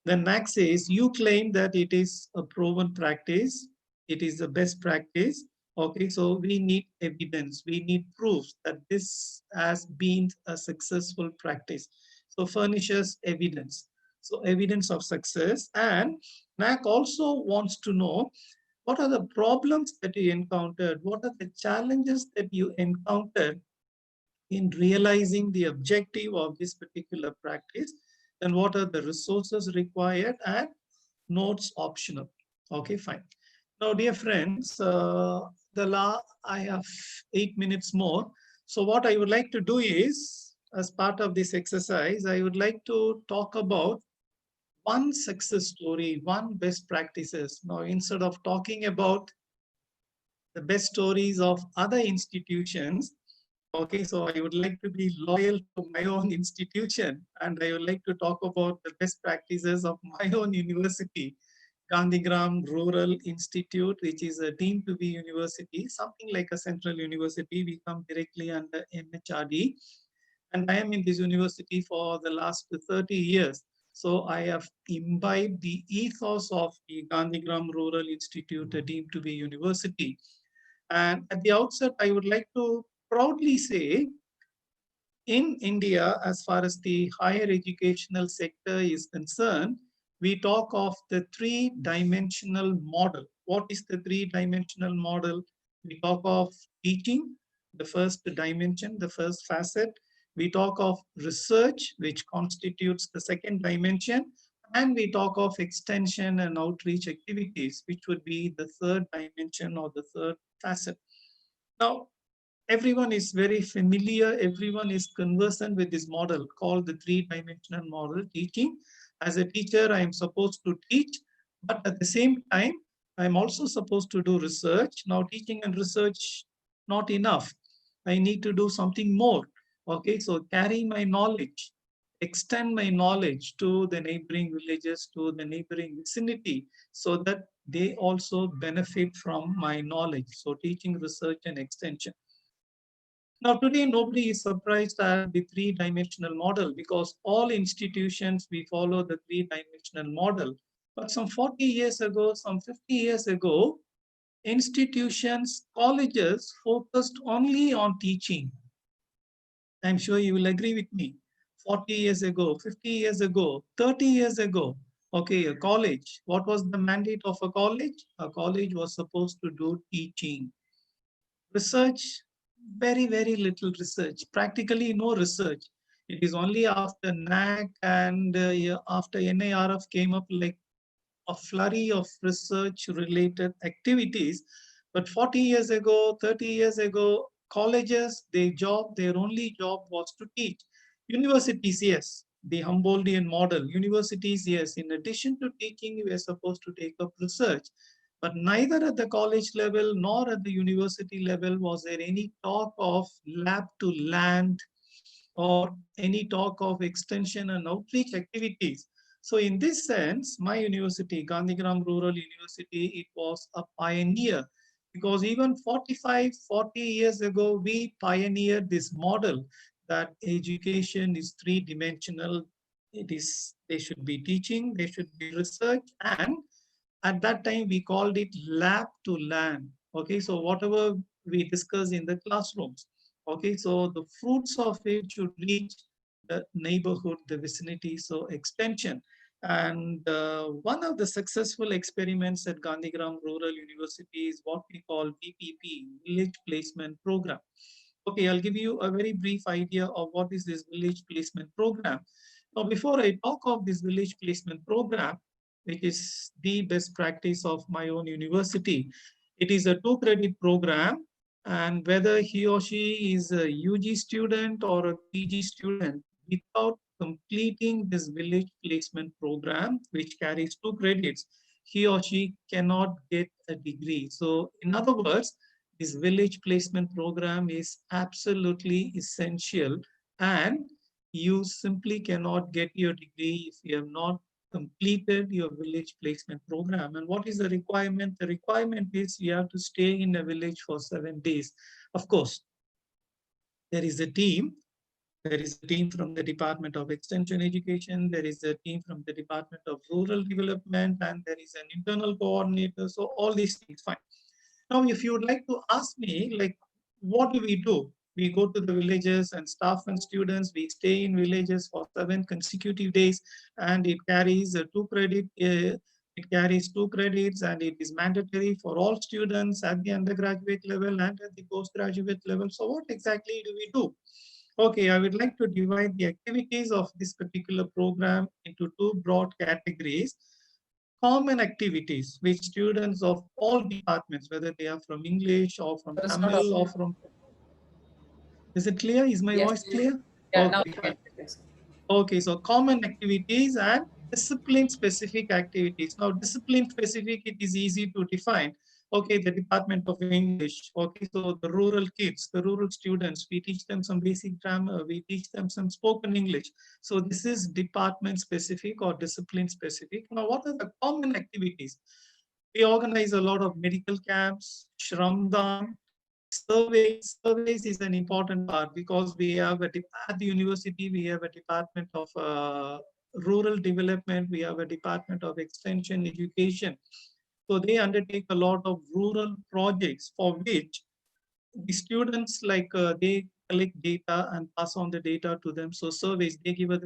Then Max says, you claim that it is a proven practice, it is the best practice. Okay, so we need evidence, we need proofs that this has been a successful practice. So furnishes evidence. So evidence of success. And NAC also wants to know what are the problems that you encountered, what are the challenges that you encountered in realizing the objective of this particular practice, then what are the resources required, and notes optional. Okay, fine. Now, dear friends, I have 8 minutes more. So what I would like to do is, as part of this exercise, I would like to talk about one success story, one best practices. Now, instead of talking about the best stories of other institutions, okay, so I would like to be loyal to my own institution, and I would like to talk about the best practices of my own university, Gandhigram Rural Institute, which is a deemed to be university, something like a central university. We come directly under MHRD. And I am in this university for the last 30 years. So I have imbibed the ethos of the Gandhigram Rural Institute, deemed to be university. And at the outset, I would like to proudly say, in India, as far as the higher educational sector is concerned, we talk of the three-dimensional model. What is the three-dimensional model? We talk of teaching, the first dimension, the first facet. We talk of research, which constitutes the second dimension. And we talk of extension and outreach activities, which would be the third dimension or the third facet. Now, everyone is very familiar, everyone is conversant with this model called the three-dimensional model teaching. As a teacher, I am supposed to teach, but at the same time, I'm also supposed to do research. Now, teaching and research, not enough. I need to do something more. Okay, so carry my knowledge, extend my knowledge to the neighboring villages, to the neighboring vicinity, so that they also benefit from my knowledge. So teaching, research, and extension. Now, today, nobody is surprised at the three-dimensional model because all institutions, we follow the three-dimensional model. But some 40 years ago, some 50 years ago, institutions, colleges focused only on teaching. I'm sure you will agree with me. 40 years ago, 50 years ago, 30 years ago, okay, a college, what was the mandate of a college? A college was supposed to do teaching. Research, very, very little research, practically no research. It is only after NAC and after NIRF came up like a flurry of research related activities. But 40 years ago, 30 years ago, colleges, their only job was to teach. Universities, yes, the Humboldtian model. Universities, yes, in addition to teaching, we are supposed to take up research. But neither at the college level nor at the university level was there any talk of lab to land or any talk of extension and outreach activities. So in this sense, my university, Gandhigram Rural University, it was a pioneer because even 40 years ago, we pioneered this model that education is three-dimensional. They should be teaching, they should be research, and at that time, we called it lab to land. Okay, so whatever we discuss in the classrooms, okay, so the fruits of it should reach the neighborhood, the vicinity, so extension. And one of the successful experiments at Gandhigram Rural University is what we call VPP, Village Placement Program. Okay, I'll give you a very brief idea of what is this village placement program. Now, before I talk of this village placement program, which is the best practice of my own university, it is a 2-credit program, and whether he or she is a UG student or a PG student, without completing this village placement program, which carries 2 credits, he or she cannot get a degree. So in other words, this village placement program is absolutely essential, and you simply cannot get your degree if you have not completed your village placement program. And what is the requirement? The requirement is you have to stay in a village for 7 days. Of course, there is a team. There is a team from the Department of Extension Education. There is a team from the Department of Rural Development, and there is an internal coordinator. So all these things, fine. Now, if you would like to ask me, like, what do? We go to the villages, and staff and students, we stay in villages for 7 consecutive days, and it carries 2 credit. It carries 2 credits, and it is mandatory for all students at the undergraduate level and at the postgraduate level. So what exactly do we do? Okay, I would like to divide the activities of this particular program into 2 broad categories. Common activities which students of all departments, whether they are from English or from But it's not Tamil or audible. from, is it clear? Is my Yes. voice clear? Yeah, now Okay, you fine. can. Yes. Okay, so common activities and discipline specific activities. Now, discipline specific, it is easy to define. Okay, the Department of English. Okay, so the rural kids, the rural students, we teach them some basic grammar, we teach them some spoken English. So this is department specific or discipline specific. Now, what are the common activities? We organize a lot of medical camps, shramdam, surveys. Surveys is an important part because we have at the university, we have a department of rural development, we have a department of extension education. So they undertake a lot of rural projects for which the students, like they collect data and pass on the data to them. So surveys, they give us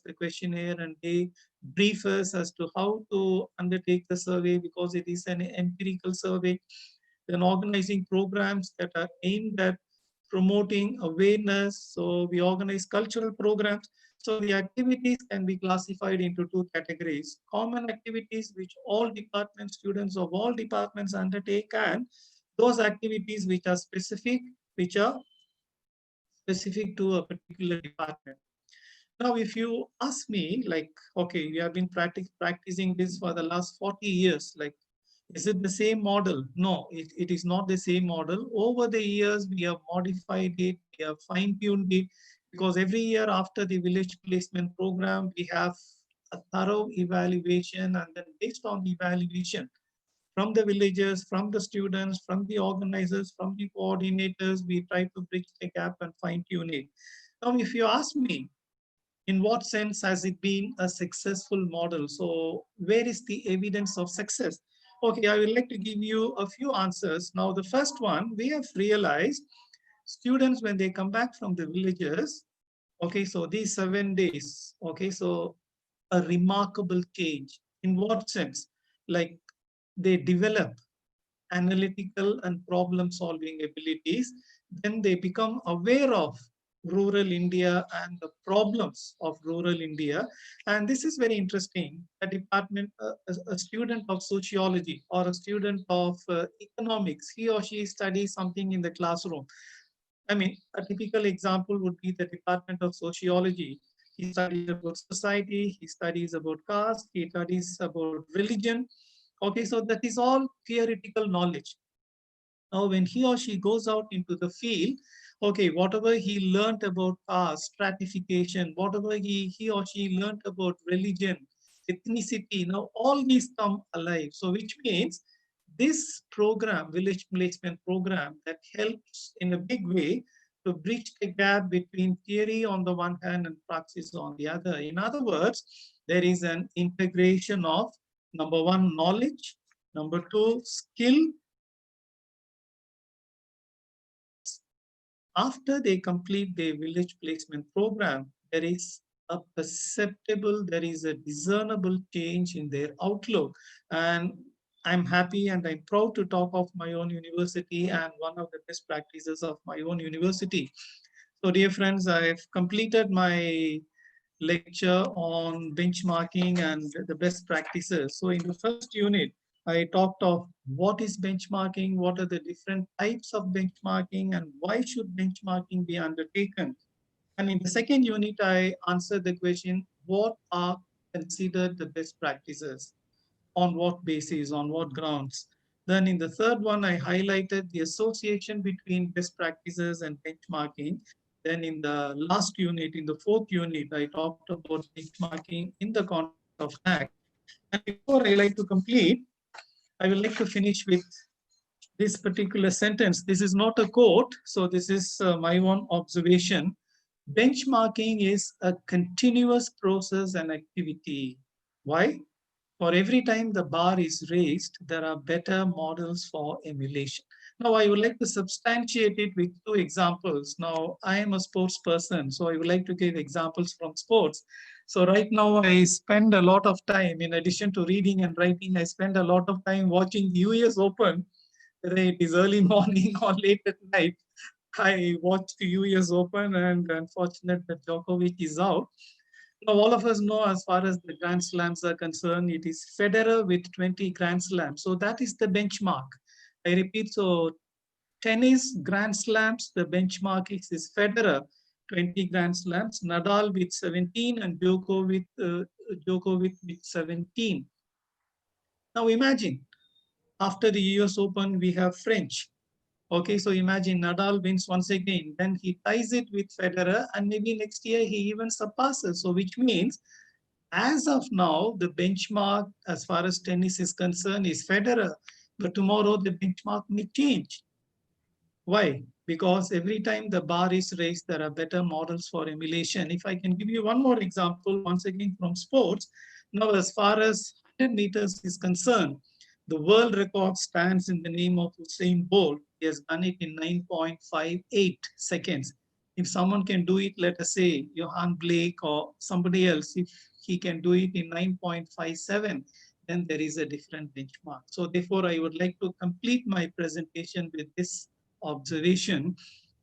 the questionnaire, and they brief us as to how to undertake the survey, because it is an empirical survey. Then organizing programs that are aimed at promoting awareness. So we organize cultural programs. So the activities can be classified into 2 categories: common activities which all department students of all departments undertake, and those activities which are specific to a particular department. Now, if you ask me, like, okay, you have been practicing this for the last 40 years, like, is it the same model? No, it is not the same model. Over the years, we have modified it, we have fine-tuned it, because every year after the village placement program, we have a thorough evaluation, and then based on the evaluation, from the villagers, from the students, from the organizers, from the coordinators, we try to bridge the gap and fine tune it. Now, if you ask me, in what sense has it been a successful model? So where is the evidence of success? Okay, I would like to give you a few answers. Now, the first one, we have realized students, when they come back from the villages, okay, so these 7 days, okay, so a remarkable change. In what sense? Like, they develop analytical and problem solving abilities, then they become aware of rural India and the problems of rural India. And this is very interesting. A student of sociology or a student of economics, he or she studies something in the classroom. I mean, a typical example would be the Department of Sociology. He studies about society, he studies about caste, he studies about religion. Okay, so that is all theoretical knowledge. Now, when he or she goes out into the field, okay, whatever he learned about caste, stratification, whatever he or she learned about religion, ethnicity, now all these come alive. So which means this program, village placement program, that helps in a big way to bridge the gap between theory on the one hand and praxis on the other. In other words, there is an integration of, number 1, knowledge, number 2, skill. After they complete their village placement program, there is a perceptible, there is a discernible change in their outlook. And I'm happy and I'm proud to talk of my own university and one of the best practices of my own university. So dear friends, I've completed my lecture on benchmarking and the best practices. So in the first unit, I talked of what is benchmarking, what are the different types of benchmarking, and why should benchmarking be undertaken. And in the second unit, I answered the question, what are considered the best practices? On what basis, on what grounds? Then in the third one, I highlighted the association between best practices and benchmarking. Then in the last unit, in the fourth unit, I talked about benchmarking in the context of NAC. And before I like to complete, I will like to finish with this particular sentence. This is not a quote, so this is my own observation. Benchmarking is a continuous process and activity. Why? For every time the bar is raised, there are better models for emulation. Now, I would like to substantiate it with two examples. Now, I am a sports person, so I would like to give examples from sports. So right now, I spend a lot of time, in addition to reading and writing, I spend a lot of time watching the US Open, whether it is early morning or late at night. I watched the US Open, and unfortunate that Djokovic is out. Now, all of us know, as far as the Grand Slams are concerned, it is Federer with 20 Grand Slams. So that is the benchmark. I repeat, so tennis Grand Slams, the benchmark is Federer, 20 Grand Slams, Nadal with 17, and Djokovic with 17. Now imagine, after the US Open, we have French. Okay, so imagine Nadal wins once again, then he ties it with Federer, and maybe next year he even surpasses. So which means, as of now, the benchmark as far as tennis is concerned is Federer, but tomorrow the benchmark may change. Why? Because every time the bar is raised, there are better models for emulation. If I can give you one more example, once again from sports. Now, as far as 100 meters is concerned, the world record stands in the name of Usain Bolt. He has done it in 9.58 seconds. If someone can do it, let us say Johan Blake or somebody else, if he can do it in 9.57, then there is a different benchmark. So therefore, I would like to complete my presentation with this observation.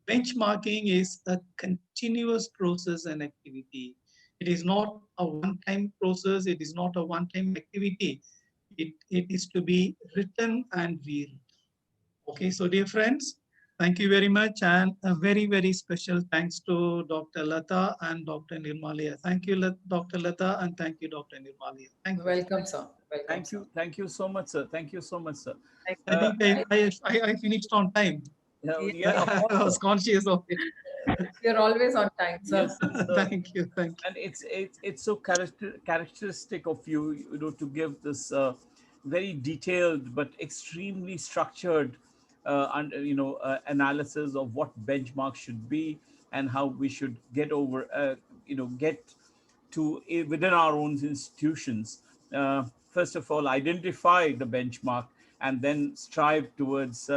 Benchmarking is a continuous process and activity. It is not a one-time process. It is not a one-time activity. It is to be written and rewritten. Okay, so dear friends, thank you very much, and a very, very special thanks to Dr. Lata and Dr. Nirmalia. Thank you, Dr. Lata, and thank you, Dr. Nirmalia. Thank you. Welcome, sir. Welcome, sir. Thank you so much, sir. Thank you so much, sir. I think I finished on time. Yeah, of course, I was conscious of it. You're always on time, sir. yes, sir. Thank you, thank you. And it's so characteristic of you, you know, to give this very detailed but extremely structured and analysis of what benchmarks should be and how we should get over get to within our own institutions. First of all, identify the benchmark and then strive towards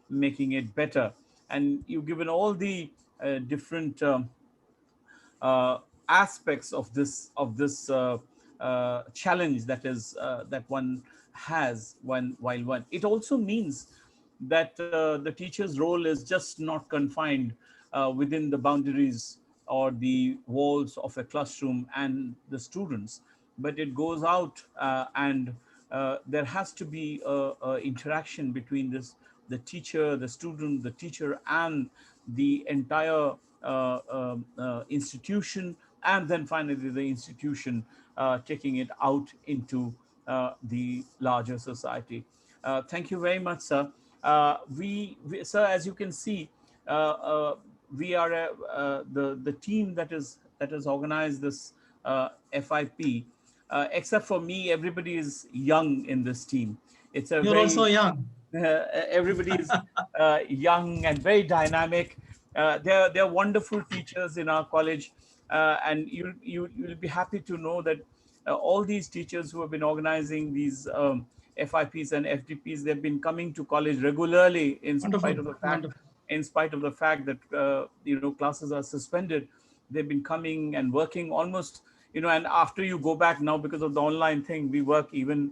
making it better. And you've given all the different aspects of this challenge that one has while one. It also means that the teacher's role is just not confined within the boundaries or the walls of a classroom and the students, but it goes out and there has to be a interaction between the teacher, the student, the teacher, and the entire institution, and then finally the institution taking it out into the larger society. Thank you very much, sir. Sir, as you can see, we are the team that has organized this FIP. Except for me, everybody is young in this team. It's a You're very also young. everybody is young and very dynamic. They're wonderful teachers in our college, and you'll be happy to know that all these teachers who have been organizing these FIPs and FDPs, they've been coming to college regularly in spite Wonderful, of the fact wonderful. that classes are suspended. They've been coming and working almost, and after you go back now because of the online thing, we work even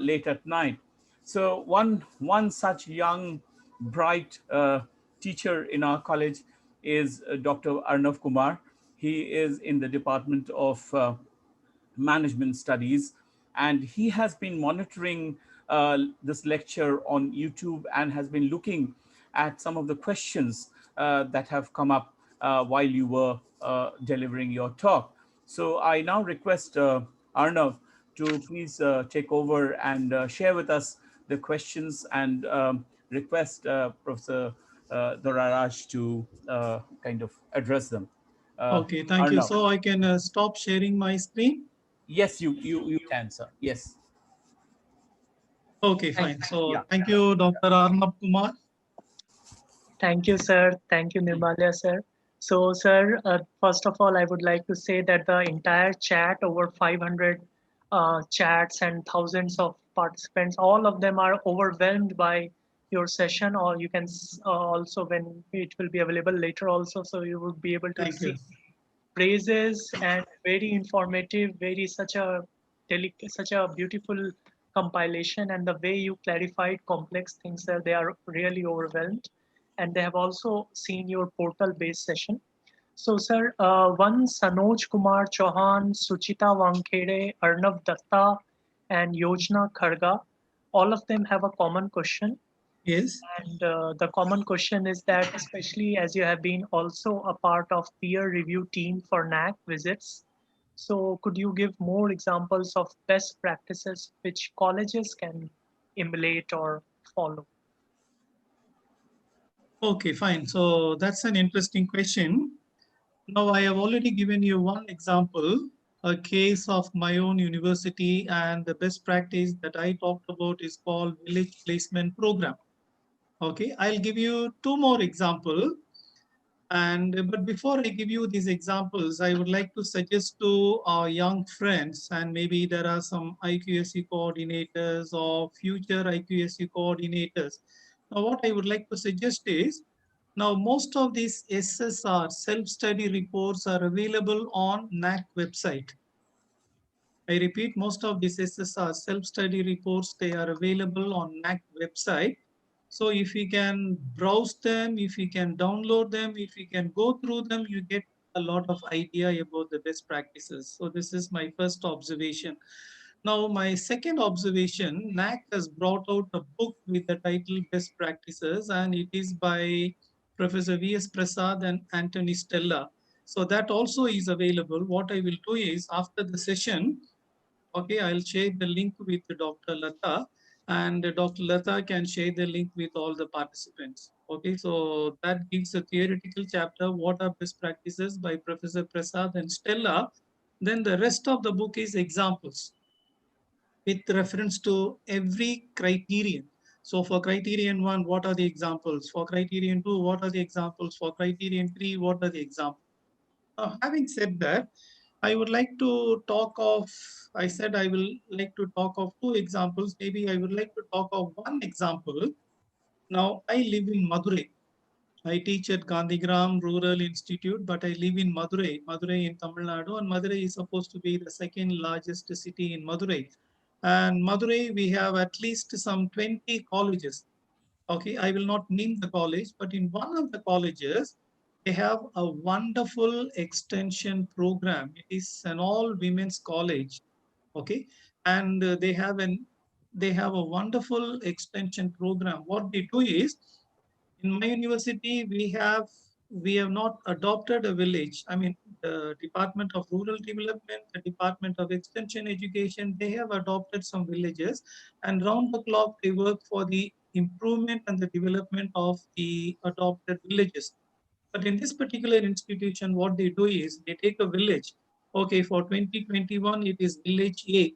late at night. So one such young, bright teacher in our college is Dr. Arnav Kumar. He is in the Department of Management Studies, and he has been monitoring this lecture on YouTube and has been looking at some of the questions that have come up while you were delivering your talk. So I now request Arnav to please take over and share with us the questions, and request Professor Doraraj to kind of address them. Okay, thank you. Arnav. So I can stop sharing my screen. Yes, you can, sir. Yes. Okay, Thank, fine. So Yeah. thank you, Dr. Arnab Kumar. Thank you, sir. Thank you, Nirmalya, sir. So, sir, first of all, I would like to say that the entire chat, over 500 chats and thousands of participants, all of them are overwhelmed by your session, or you can also, when it will be available later also, so you would be able to Thank you. see praises and very informative, very such a beautiful compilation, and the way you clarified complex things there, they are really overwhelmed, and they have also seen your portal based session. So, sir, one Sanoj Kumar Chauhan, Suchita Wankhede, Arnav Datta, and Yojna Kharga, all of them have a common question. Yes. And the common question is that, especially as you have been also a part of peer review team for NAC visits, so could you give more examples of best practices which colleges can emulate or follow? Okay, fine. So that's an interesting question. Now, I have already given you one example, a case of my own university, and the best practice that I talked about is called Village Placement Program. Okay, I'll give you two more examples. But before I give you these examples, I would like to suggest to our young friends, and maybe there are some IQSC coordinators or future IQSC coordinators. Now, what I would like to suggest is, now most of these SSR self-study reports are available on NAC website. I repeat, most of these SSR self-study reports, they are available on NAC website. So if you can browse them, if you can download them, if you can go through them, you get a lot of idea about the best practices. So this is my first observation. Now, my second observation, NAC has brought out a book with the title Best Practices, and it is by Professor V.S. Prasad and Anthony Stella. So that also is available. What I will do is, after the session, okay, I'll share the link with Dr. Lata, and Dr. Lata can share the link with all the participants. Okay, so that gives a theoretical chapter, what are best practices by Professor Prasad and Stella. Then the rest of the book is examples with reference to every criterion. So for criterion 1, what are the examples? For criterion 2, what are the examples? For criterion 3, what are the examples? Having said that, I would like to talk of, I said I will like to talk of two examples. Maybe I would like to talk of one example. Now, I live in Madurai. I teach at Gandhigram Rural Institute, but I live in Madurai in Tamil Nadu, and Madurai is supposed to be the second largest city in Madurai. And Madurai, we have at least some 20 colleges. Okay, I will not name the college, but in one of the colleges, they have a wonderful extension program. It is an all women's college. Okay, and they have a wonderful extension program. What they do is, in my university, we have not adopted a village. I mean, the Department of Rural Development, the Department of Extension Education, they have adopted some villages, and round the clock they work for the improvement and the development of the adopted villages. But in this particular institution, what they do is they take a village. Okay, for 2021, it is village A.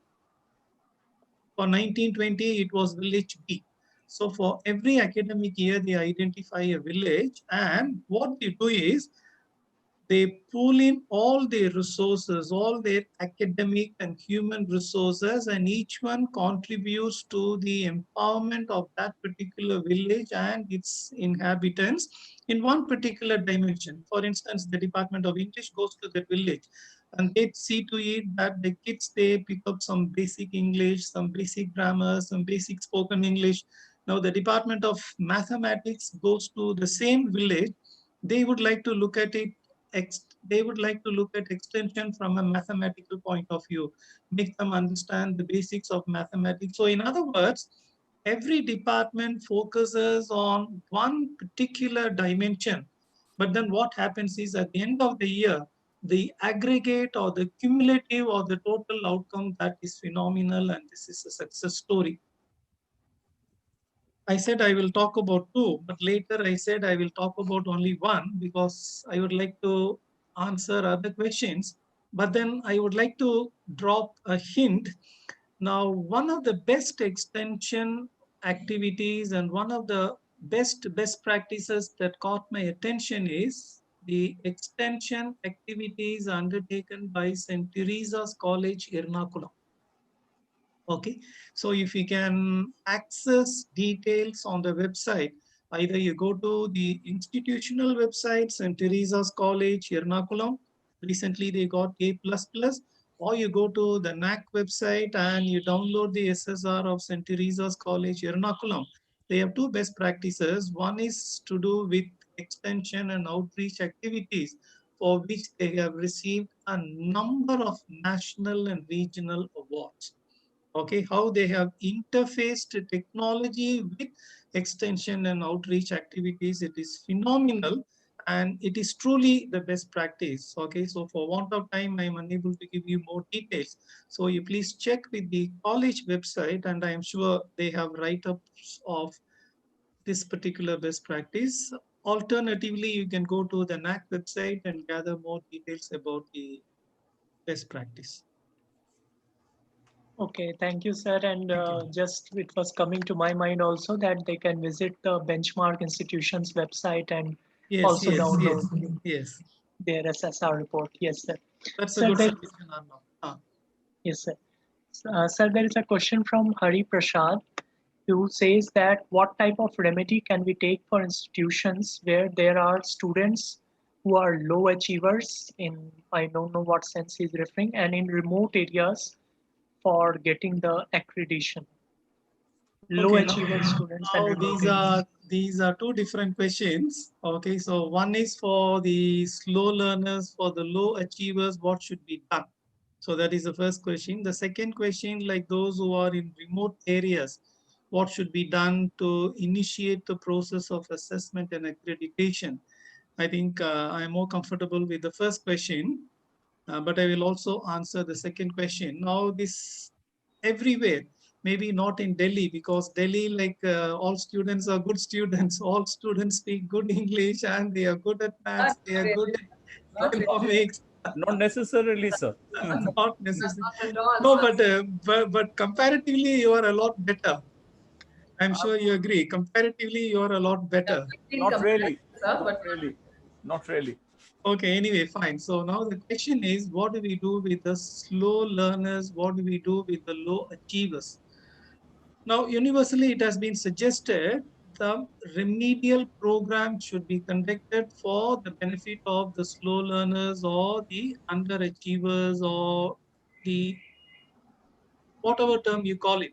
For 1920, it was village B. So for every academic year, they identify a village, and what they do is they pull in all their resources, all their academic and human resources, and each one contributes to the empowerment of that particular village and its inhabitants in one particular dimension. For instance, the Department of English goes to the village and they see to it that the kids, they pick up some basic English, some basic grammar, some basic spoken English. Now the Department of Mathematics goes to the same village. They would like to look at it, they would like to look at extension from a mathematical point of view, make them understand the basics of mathematics. So in other words, every department focuses on one particular dimension But then what happens is at the end of the year, the aggregate or the cumulative or the total outcome, that is phenomenal, and this is a success story. I said I will talk about two, but later I said I will talk about only one because I would like to answer other questions. But then I would like to drop a hint. Now, one of the best extension activities and one of the best practices that caught my attention is the extension activities undertaken by St. Teresa's College, Ernakulam. Okay, so if you can access details on the website, either you go to the institutional website, St. Teresa's College, Ernakulam. Recently they got A++, or you go to the NAC website and you download the SSR of St. Teresa's College, Ernakulam. They have two best practices. One is to do with extension and outreach activities, for which they have received a number of national and regional awards. Okay, how they have interfaced technology with extension and outreach activities, it is phenomenal, and it is truly the best practice. Okay, so for want of time, I am unable to give you more details. So you please check with the college website, and I am sure they have write-ups of this particular best practice. Alternatively, you can go to the NAC website and gather more details about the best practice. Okay, thank you, sir. And just it was coming to my mind also that they can visit the benchmark institution's website and also download their SSR report. Yes, sir. That's sir, a good suggestion, Arnav. Yes, sir. Sir, there is a question from Hari Prasad, who says that what type of remedy can we take for institutions where there are students who are low achievers in, I don't know what sense he's referring, and in remote areas for getting the accreditation? Low achiever students and remote these are two different questions. Okay, so one is for the slow learners, for the low achievers, what should be done? So that is the first question. The second question, like those who are in remote areas, what should be done to initiate the process of assessment and accreditation? I think I'm more comfortable with the first question, but I will also answer the second question. Now, this everywhere, maybe not in Delhi, because Delhi, like all students are good students. All students speak good English and they are good at maths, they are good at economics. Not necessarily, sir. Not necessarily. No, but comparatively, you are a lot better. I'm sure you agree. Comparatively, you are a lot better. Not really. Not really. Not really. Okay, anyway, fine. So now the question is, what do we do with the slow learners? What do we do with the low achievers? Now, universally, it has been suggested the remedial program should be conducted for the benefit of the slow learners or the underachievers or the whatever term you call it.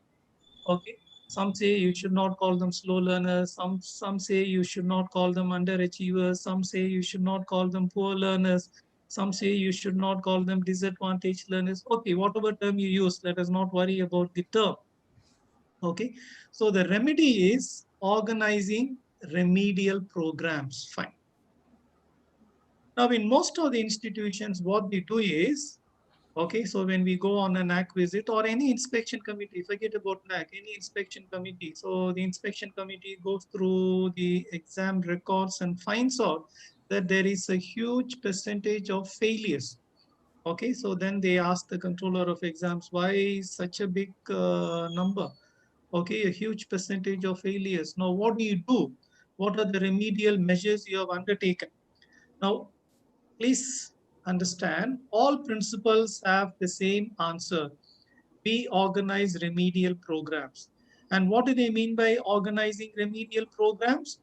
Okay. Some say you should not call them slow learners. Some say you should not call them underachievers. Some say you should not call them poor learners. Some say you should not call them disadvantaged learners. Okay, whatever term you use, let us not worry about the term. Okay, so the remedy is organizing remedial programs. Fine. Now, in most of the institutions, what they do is, okay, so when we go on a NAC visit or any inspection committee, forget about NAC, any inspection committee. So the inspection committee goes through the exam records and finds out that there is a huge percentage of failures. Okay, so then they ask the controller of exams, why such a big number? Okay, a huge percentage of failures. Now, what do you do? What are the remedial measures you have undertaken? Now, please understand, all principals have the same answer. We organize remedial programs. And what do they mean by organizing remedial programs?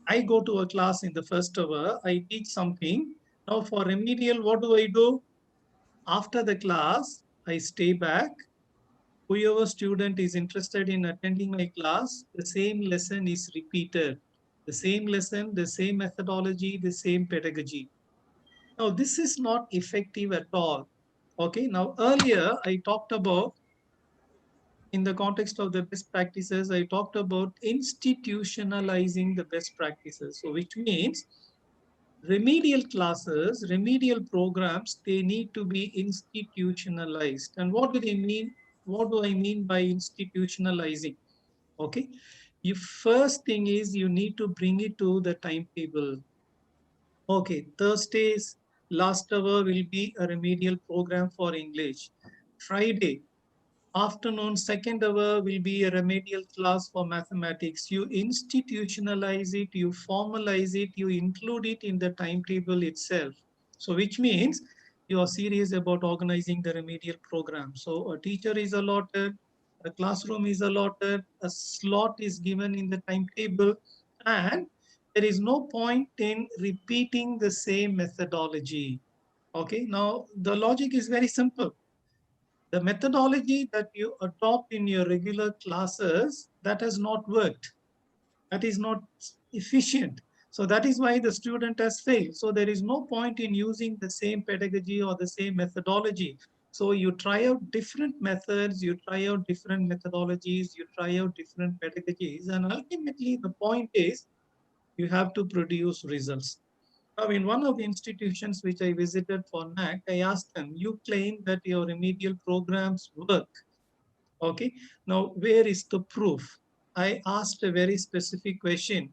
I go to a class in the first hour, I teach something. Now for remedial, what do I do? After the class, I stay back. Whoever student is interested in attending my class, the same lesson is repeated. The same lesson, the same methodology, the same pedagogy. Now, this is not effective at all. Okay, now earlier I talked about in the context of the best practices, I talked about institutionalizing the best practices. So which means remedial classes, remedial programs, they need to be institutionalized. And what do they mean? What do I mean by institutionalizing? Okay. The first thing is you need to bring it to the timetable. Okay, Thursday's last hour will be a remedial program for English. Friday, afternoon second hour will be a remedial class for mathematics. You institutionalize it, you formalize it, you include it in the timetable itself. So which means you are serious about organizing the remedial program. So a teacher is allotted, a classroom is allotted, a slot is given in the timetable, and there is no point in repeating the same methodology. Okay, now the logic is very simple. The methodology that you adopt in your regular classes, that has not worked. That is not efficient. So that is why the student has failed. So there is no point in using the same pedagogy or the same methodology. So you try out different methods, you try out different methodologies, you try out different pedagogies, and ultimately the point is you have to produce results. Now, in one of the institutions which I visited for NAC, I asked them, you claim that your remedial programs work. Okay, now where is the proof? I asked a very specific question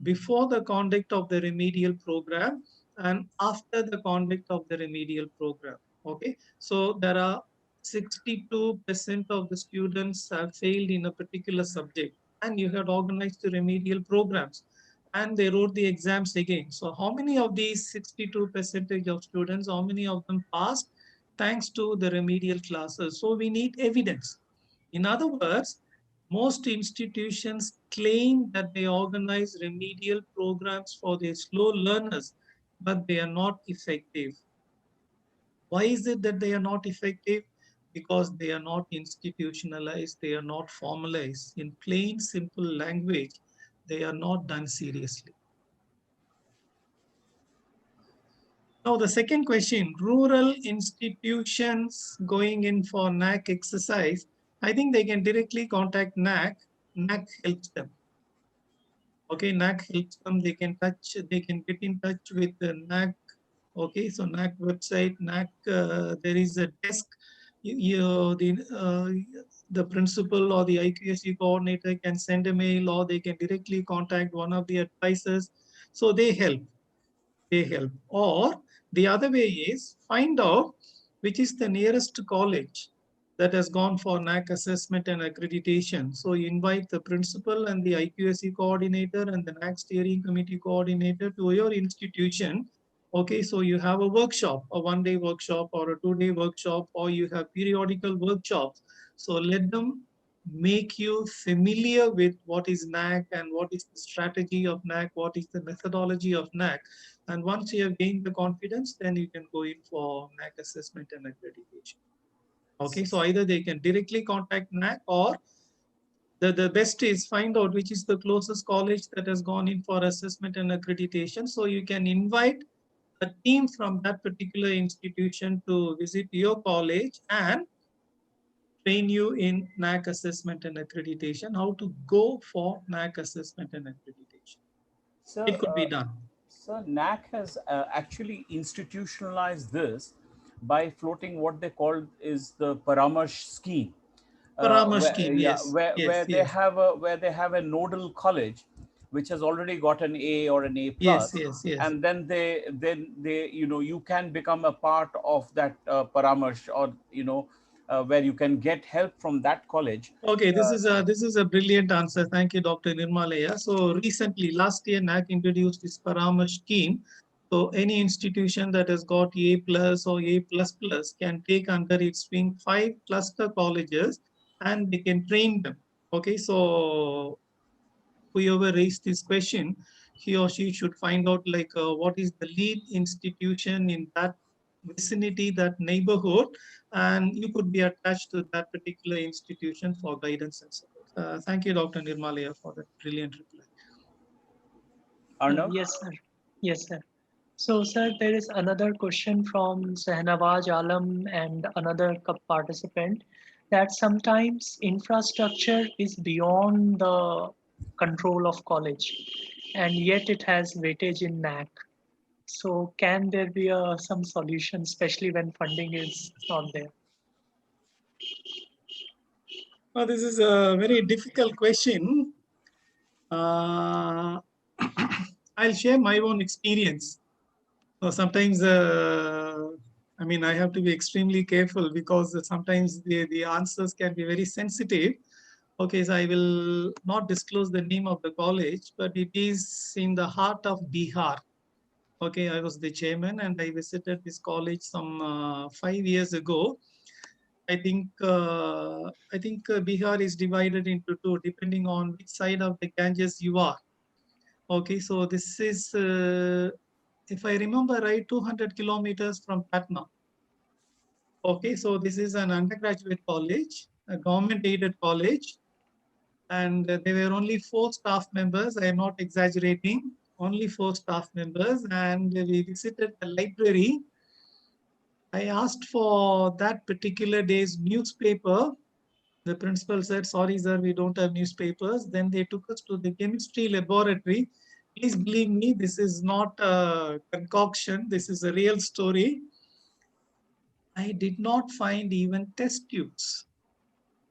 before the conduct of the remedial program and after the conduct of the remedial program. Okay, so there are 62% of the students have failed in a particular subject, and you had organized the remedial programs and they wrote the exams again. So how many of these 62% of students, how many of them passed thanks to the remedial classes? So we need evidence. In other words, most institutions claim that they organize remedial programs for their slow learners, but they are not effective. Why is it that they are not effective? Because they are not institutionalized, they are not formalized. In plain, simple language, they are not done seriously. Now, the second question, rural institutions going in for NAC exercise, I think they can directly contact NAC. NAC helps them. Okay, NAC helps them. They can get in touch with the NAC. Okay, so NAC website, NAC, there is a desk. The principal or the IQSC coordinator can send a mail, or they can directly contact one of the advisors. So they help. Or the other way is find out which is the nearest college that has gone for NAC assessment and accreditation. So you invite the principal and the IQSC coordinator and the NAC steering committee coordinator to your institution. Okay, so you have a workshop, a one-day workshop or a two-day workshop, or you have periodical workshops. So let them make you familiar with what is NAC and what is the strategy of NAC, what is the methodology of NAC. And once you have gained the confidence, then you can go in for NAC assessment and accreditation. Okay, so either they can directly contact NAC, or the best is find out which is the closest college that has gone in for assessment and accreditation. So you can invite a team from that particular institution to visit your college and train you in NAC assessment and accreditation, how to go for NAC assessment and accreditation. So, It could be done. So NAC has actually institutionalized this by floating what they call is the Paramarsh scheme. Paramarsh scheme, yes, where they yes. have a nodal college which has already got an A or an A plus, Yes. and then they you can become a part of that Paramarsh, or where you can get help from that college. Okay, this is a brilliant answer. Thank you, Dr. Nirmalaya. So recently, last year, NAC introduced this Paramarsh scheme. So any institution that has got A plus or A plus plus can take under its wing 5 cluster colleges, and they can train them. Okay, so whoever raised this question, he or she should find out like what is the lead institution in that vicinity, that neighborhood, and you could be attached to that particular institution for guidance and support. Thank you, Dr. Nirmalaya, for that brilliant reply. Arnav? Yes, sir. Yes, sir. So, sir, there is another question from Sahnawaz Alam and another participant. that sometimes infrastructure is beyond the control of college, and yet it has weightage in NAC. So can there be some solution, especially when funding is not there? Well, this is a very difficult question. Uh, I'll share my own experience. So sometimes, I mean, I have to be extremely careful because sometimes the answers can be very sensitive. Okay, so I will not disclose the name of the college, but it is in the heart of Bihar. Okay, I was the chairman and I visited this college some 5 years ago. I think Bihar is divided into two, depending on which side of the Ganges you are. Okay, so this is, if I remember right, 200 kilometers from Patna. Okay, so this is an undergraduate college, a government-aided college, and there were only 4 staff members. I am not exaggerating, only 4 staff members, and we visited the library. I asked for that particular day's newspaper. The principal said, sorry, sir, we don't have newspapers. Then they took us to the chemistry laboratory. Please believe me, this is not a concoction. This is a real story. I did not find even test tubes.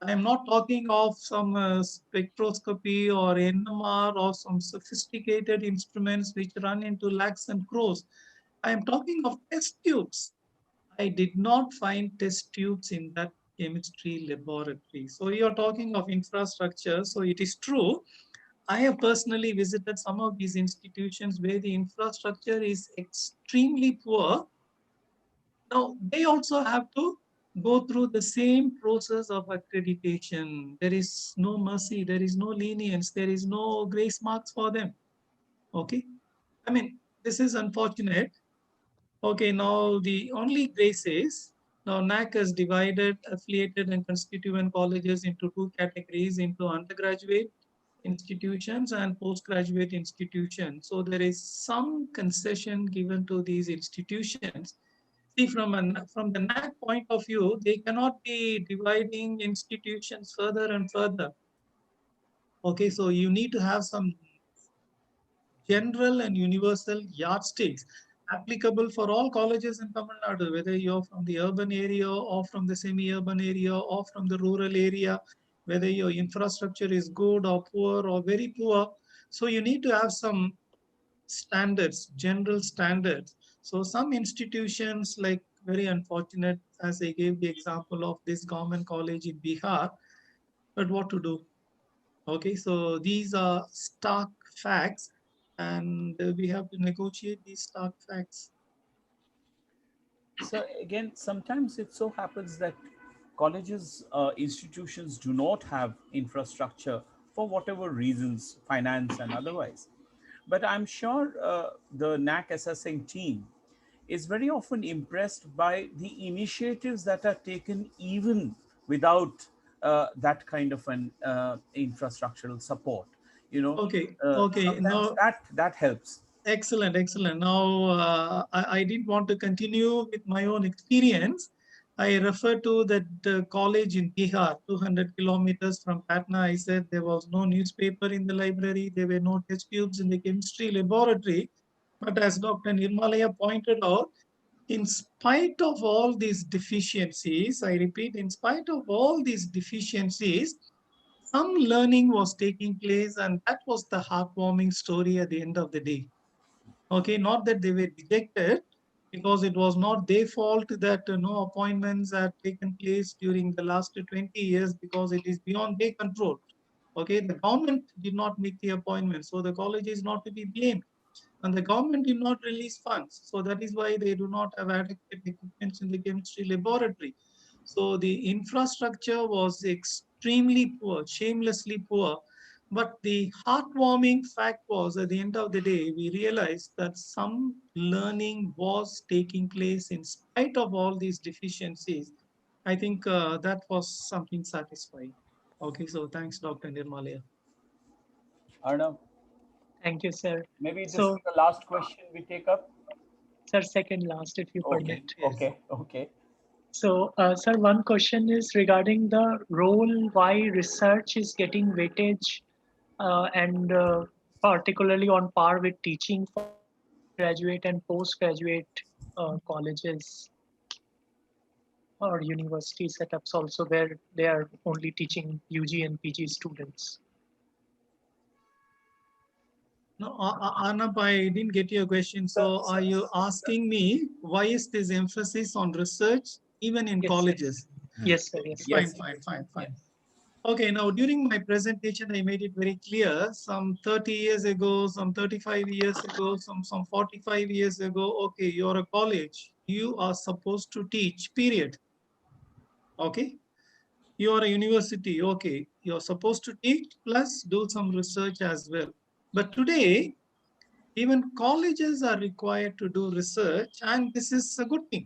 I am not talking of some spectroscopy or NMR or some sophisticated instruments which run into lakhs and crores. I am talking of test tubes. I did not find test tubes in that chemistry laboratory. So you're talking of infrastructure. So it is true. I have personally visited some of these institutions where the infrastructure is extremely poor. Now, they also have to go through the same process of accreditation. There is no mercy, there is no lenience, there is no grace marks for them. Okay. I mean, this is unfortunate. Okay, now the only grace is, now NAC has divided affiliated and constituent colleges into 2 categories, into undergraduate institutions and postgraduate institutions. So there is some concession given to these institutions. See, from the NAC point of view, they cannot be dividing institutions further and further. Okay, so you need to have some general and universal yardsticks applicable for all colleges in Tamil Nadu, whether you're from the urban area or from the semi-urban area or from the rural area, whether your infrastructure is good or poor or very poor. So you need to have some standards, general standards. So some institutions, like, very unfortunate, as I gave the example of this government college in Bihar, but what to do? Okay, so these are stark facts, and we have to negotiate these stark facts. So again, sometimes it so happens that colleges, institutions do not have infrastructure for whatever reasons, finance and otherwise. But I'm sure the NAC assessing team is very often impressed by the initiatives that are taken even without that kind of an infrastructural support. You know, Okay, sometimes now, that helps. excellent, excellent. Now, I didn't want to continue with my own experience. I refer to that college in Bihar, 200 kilometers from Patna. I said there was no newspaper in the library. There were no test tubes in the chemistry laboratory. But as Dr. Nirmalaya pointed out, in spite of all these deficiencies, I repeat, in spite of all these deficiencies, some learning was taking place, and that was the heartwarming story at the end of the day. Okay, not that they were dejected, because it was not their fault that no appointments had taken place during the last 20 years, because it is beyond their control. Okay, the government did not make the appointment, so the college is not to be blamed. And the government did not release funds. So that is why they do not have adequate equipment in the chemistry laboratory. So the infrastructure was extremely poor, shamelessly poor. But the heartwarming fact was, at the end of the day, we realized that some learning was taking place in spite of all these deficiencies. I think that was something satisfying. Okay, so thanks, Dr. Nirmalaya. Arnav, Thank you, sir. maybe this is So, the last question we take up. sir, second last, if you Okay, permit. Yes. okay. So, sir, one question is regarding the role why research is getting weightage and particularly on par with teaching for undergraduate and postgraduate colleges or university setups also where they are only teaching UG and PG students. No, Arnab, I didn't get your question. So are you asking me why is this emphasis on research even in Yes, sir. colleges? Yes, sir. Yes. Fine, fine, fine, fine. Okay, now during my presentation, I made it very clear some 30 years ago, some 35 years ago, some 45 years ago, okay, you're a college, you are supposed to teach, period. Okay, you are a university, okay, you're supposed to teach plus do some research as well. But today, even colleges are required to do research, and this is a good thing.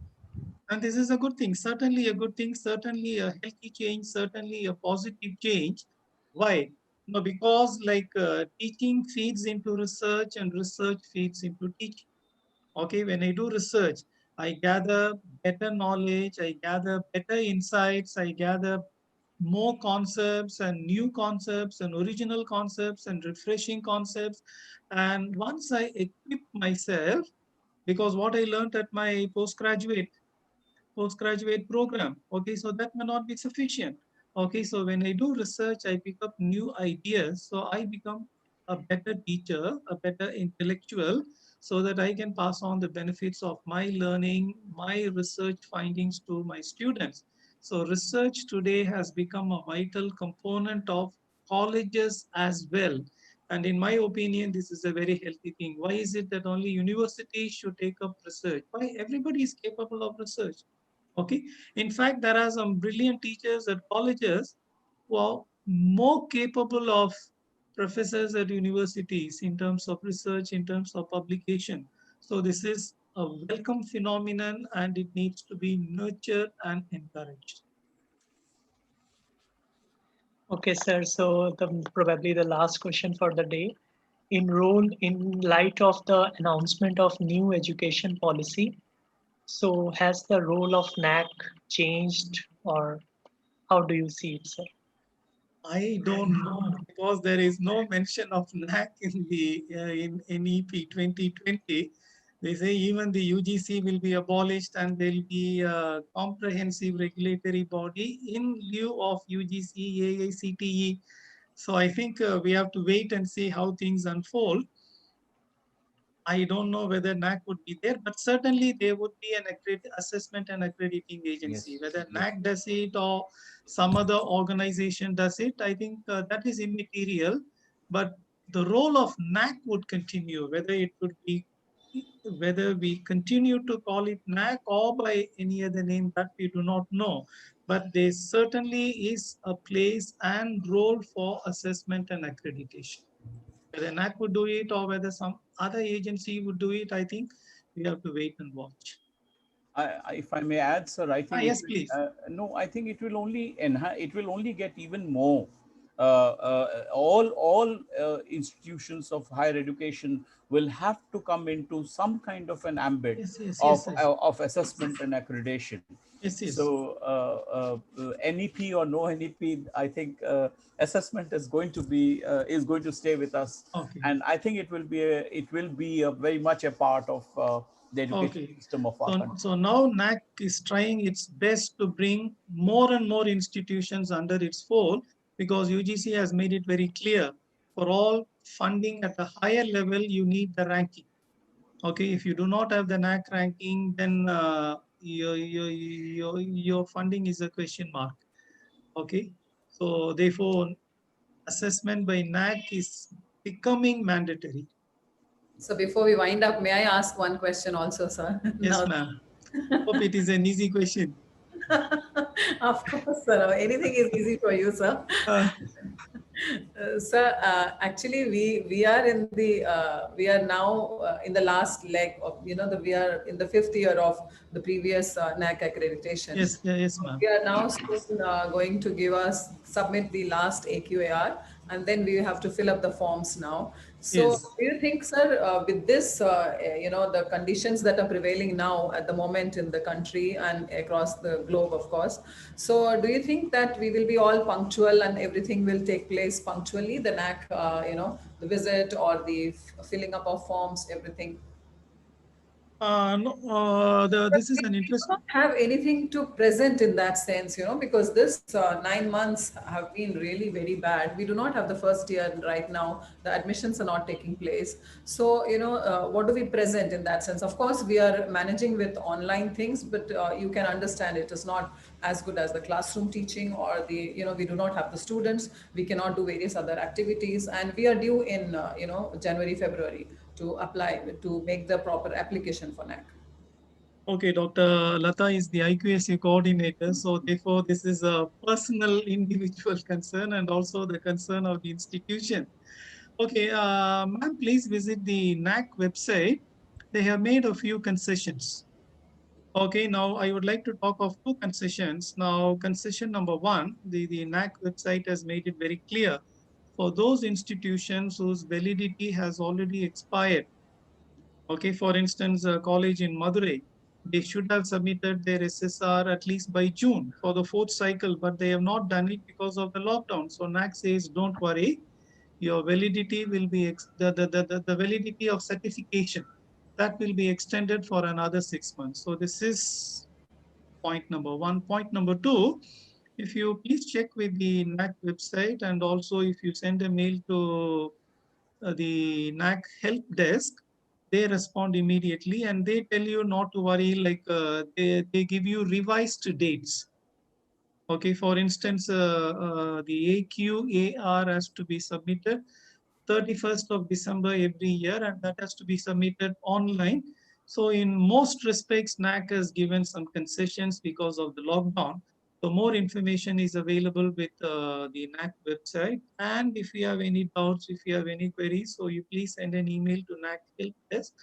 And this is a good thing, certainly a good thing, certainly a healthy change, certainly a positive change. Why? No, because like teaching feeds into research and research feeds into teaching. Okay, when I do research, I gather better knowledge, I gather better insights, I gather more concepts and new concepts and original concepts and refreshing concepts. And once I equip myself, because what I learned at my postgraduate program. Okay, so that may not be sufficient. Okay, so when I do research, I pick up new ideas. So I become a better teacher, a better intellectual, so that I can pass on the benefits of my learning, my research findings to my students. So research today has become a vital component of colleges as well. And in my opinion, this is a very healthy thing. Why is it that only universities should take up research? Why everybody is capable of research? Okay. In fact, there are some brilliant teachers at colleges who are more capable of professors at universities in terms of research, in terms of publication. So this is a welcome phenomenon and it needs to be nurtured and encouraged. Okay, sir. So probably the last question for the day. In light of the announcement of new education policy, so has the role of NAC changed or how do you see it, sir? I don't know because there is no mention of NAC in the in NEP 2020. They say even the UGC will be abolished and there will be a comprehensive regulatory body in lieu of UGC, AICTE. So I think we have to wait and see how things unfold. I don't know whether NAC would be there, but certainly there would be an assessment and accrediting agency. Yes, Whether yes. NAC does it or some other organization does it, I think that is immaterial. But the role of NAC would continue, whether we continue to call it NAC or by any other name that we do not know. But there certainly is a place and role for assessment and accreditation. Whether NAC would do it or whether some other agency would do it, I think we have to wait and watch. If I may add, sir, I think Yes, please. no, I think it will only enhance. It will only get even more. All institutions of higher education will have to come into some kind of an ambit Yes, yes, yes, yes. of assessment and accreditation. Yes, yes. So NEP or no NEP, I think assessment is going to stay with us, Okay. and I think it will be a very much a part of the education Okay. system of our country. So now NAC is trying its best to bring more and more institutions under its fold because UGC has made it very clear for all funding at a higher level, you need the ranking. Okay, if you do not have the NAC ranking, then your funding is a question mark. Okay, so therefore, assessment by NAC is becoming mandatory. So before we wind up, may I ask one question also, sir? Yes, ma'am. Hope it is an easy question. Of course, sir. Anything is easy for you, sir. Sir, actually, we are in the we are now in the last leg of we are in the 5th year of the previous NAC accreditation. Yes, yes, ma'am. We are now soon going to submit the last AQAR. and then we have to fill up the forms now. So Yes. do you think, sir, with this, the conditions that are prevailing now at the moment in the country and across the globe, of course, so do you think that we will be all punctual and everything will take place punctually, the NAC, the visit or the filling up of forms, everything? No, But this is we an do interest. not have anything to present in that sense, because this 9 months have been really very bad. We do not have the first year right now. The admissions are not taking place. So, what do we present in that sense? Of course, we are managing with online things, but you can understand it is not as good as the classroom teaching, or we do not have the students. We cannot do various other activities, and we are due in, January, February to apply, to make the proper application for NAC. Okay, Dr. Lata is the IQAC coordinator, so therefore this is a personal individual concern and also the concern of the institution. Okay, ma'am, please visit the NAC website. They have made a few concessions. Okay, now I would like to talk of two concessions. Now, concession number one, the NAC website has made it very clear for those institutions whose validity has already expired. Okay, for instance, a college in Madurai, they should have submitted their SSR at least by June for the fourth cycle, but they have not done it because of the lockdown. So NAC says, don't worry, your validity will be, the validity of certification, that will be extended for another 6 months. So this is point number one. Point number two, if you please check with the NAC website, and also if you send a mail to the NAC help desk, they respond immediately and they tell you not to worry, like they give you revised dates. Okay, for instance, the AQAR has to be submitted 31st of December every year, and that has to be submitted online. So in most respects, NAC has given some concessions because of the lockdown. So more information is available with the NAC website. And if you have any doubts, if you have any queries, so you please send an email to NAC help desk,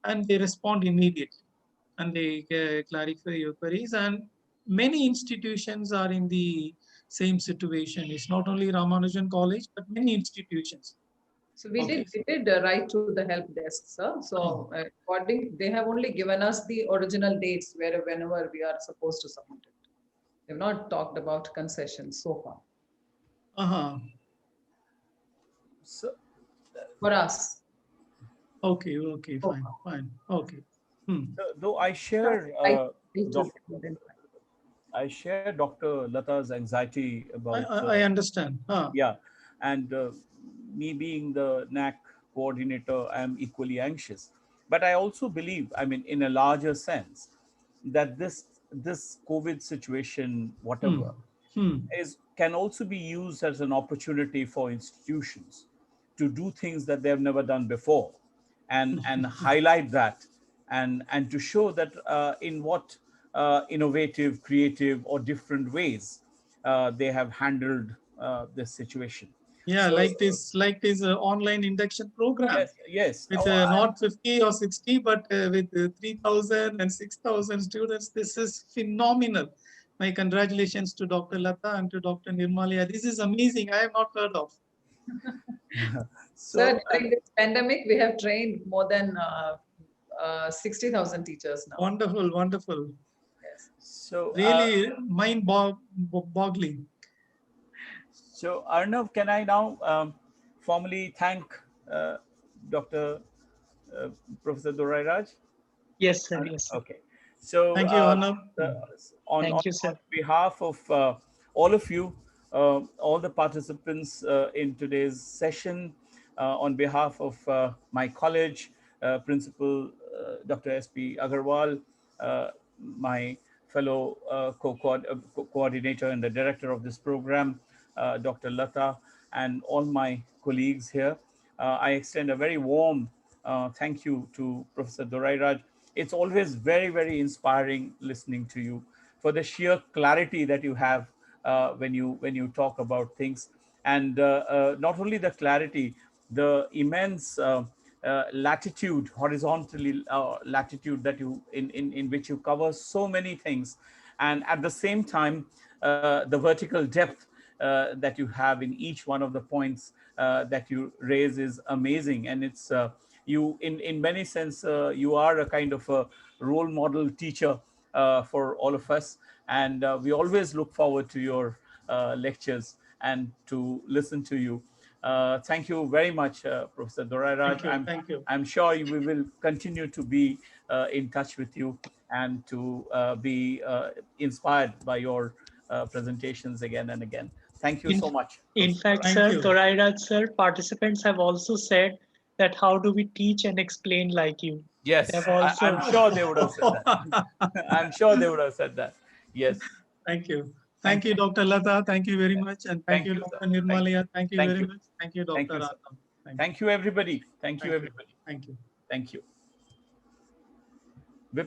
and they respond immediately and they clarify your queries. And many institutions are in the same situation. It's not only Ramanujan College, but many institutions. So we Okay. did we did write to the help desk, sir. So according, they have only given us the original dates whenever we are supposed to submit it. They've not talked about concessions so far Uh-huh. So, for us. Okay, okay, So fine, far. fine. Okay. Hmm. though I share, I need to doc, send them. I share Dr. Lata's anxiety I, about, I I understand. Huh. yeah, and me being the NAC coordinator, I'm equally anxious. But I also believe, I mean, in a larger sense, that this COVID situation, Hmm. whatever, Hmm. is can also be used as an opportunity for institutions to do things that they have never done before, and highlight that, and to show that in what innovative, creative, or different ways they have handled this situation. Yeah, So like this online induction program yes, yes. with Oh, not 50 or 60, but with 3,000 and 6,000 students. This is phenomenal. My congratulations to Dr. Lata and to Dr. Nirmalia. This is amazing. I have not heard of. Sir, so during this pandemic, we have trained more than 60,000 teachers now. Wonderful, wonderful. Yes. so Really mind-boggling. So, Arnav, can I now formally thank uh, Dr. Uh, Professor Dorairaj? Yes, sir. Yes, sir. Okay. So, Thank you, Arnab. the, Thank you, on sir. behalf of all of you, all the participants in today's session, on behalf of my college principal, Dr. S.P. Agarwal, my fellow coordinator and the director of this program, Dr. Lata, and all my colleagues here, I extend a very warm thank you to Professor Dorairaj. It's always very, very inspiring listening to you for the sheer clarity that you have when you talk about things, and not only the clarity, the immense latitude, horizontally latitude that you in which you cover so many things, and at the same time the vertical depth that you have in each one of the points that you raise is amazing. And it's you, in many sense, you are a kind of a role model teacher for all of us. And we always look forward to your lectures and to listen to you. Thank you very much, Professor Dorairaj. Thank you. I'm sure we will continue to be in touch with you and to be inspired by your presentations again and again. Thank you so much. In fact, Thank sir, you. Dorairaj sir, participants have also said that how do we teach and explain like you? Yes, They have also. I'm sure they would have said that. I'm sure they would have said that. Yes. Thank you. Thank you, Dr. Lata. Thank you very much. And thank you, sir. Dr. Nirmalaya. Thank you Thank very you. much. Thank you, Thank Dr. you, sir. Rata. Thank you, everybody. Thank you, everybody. Thank you. Thank you.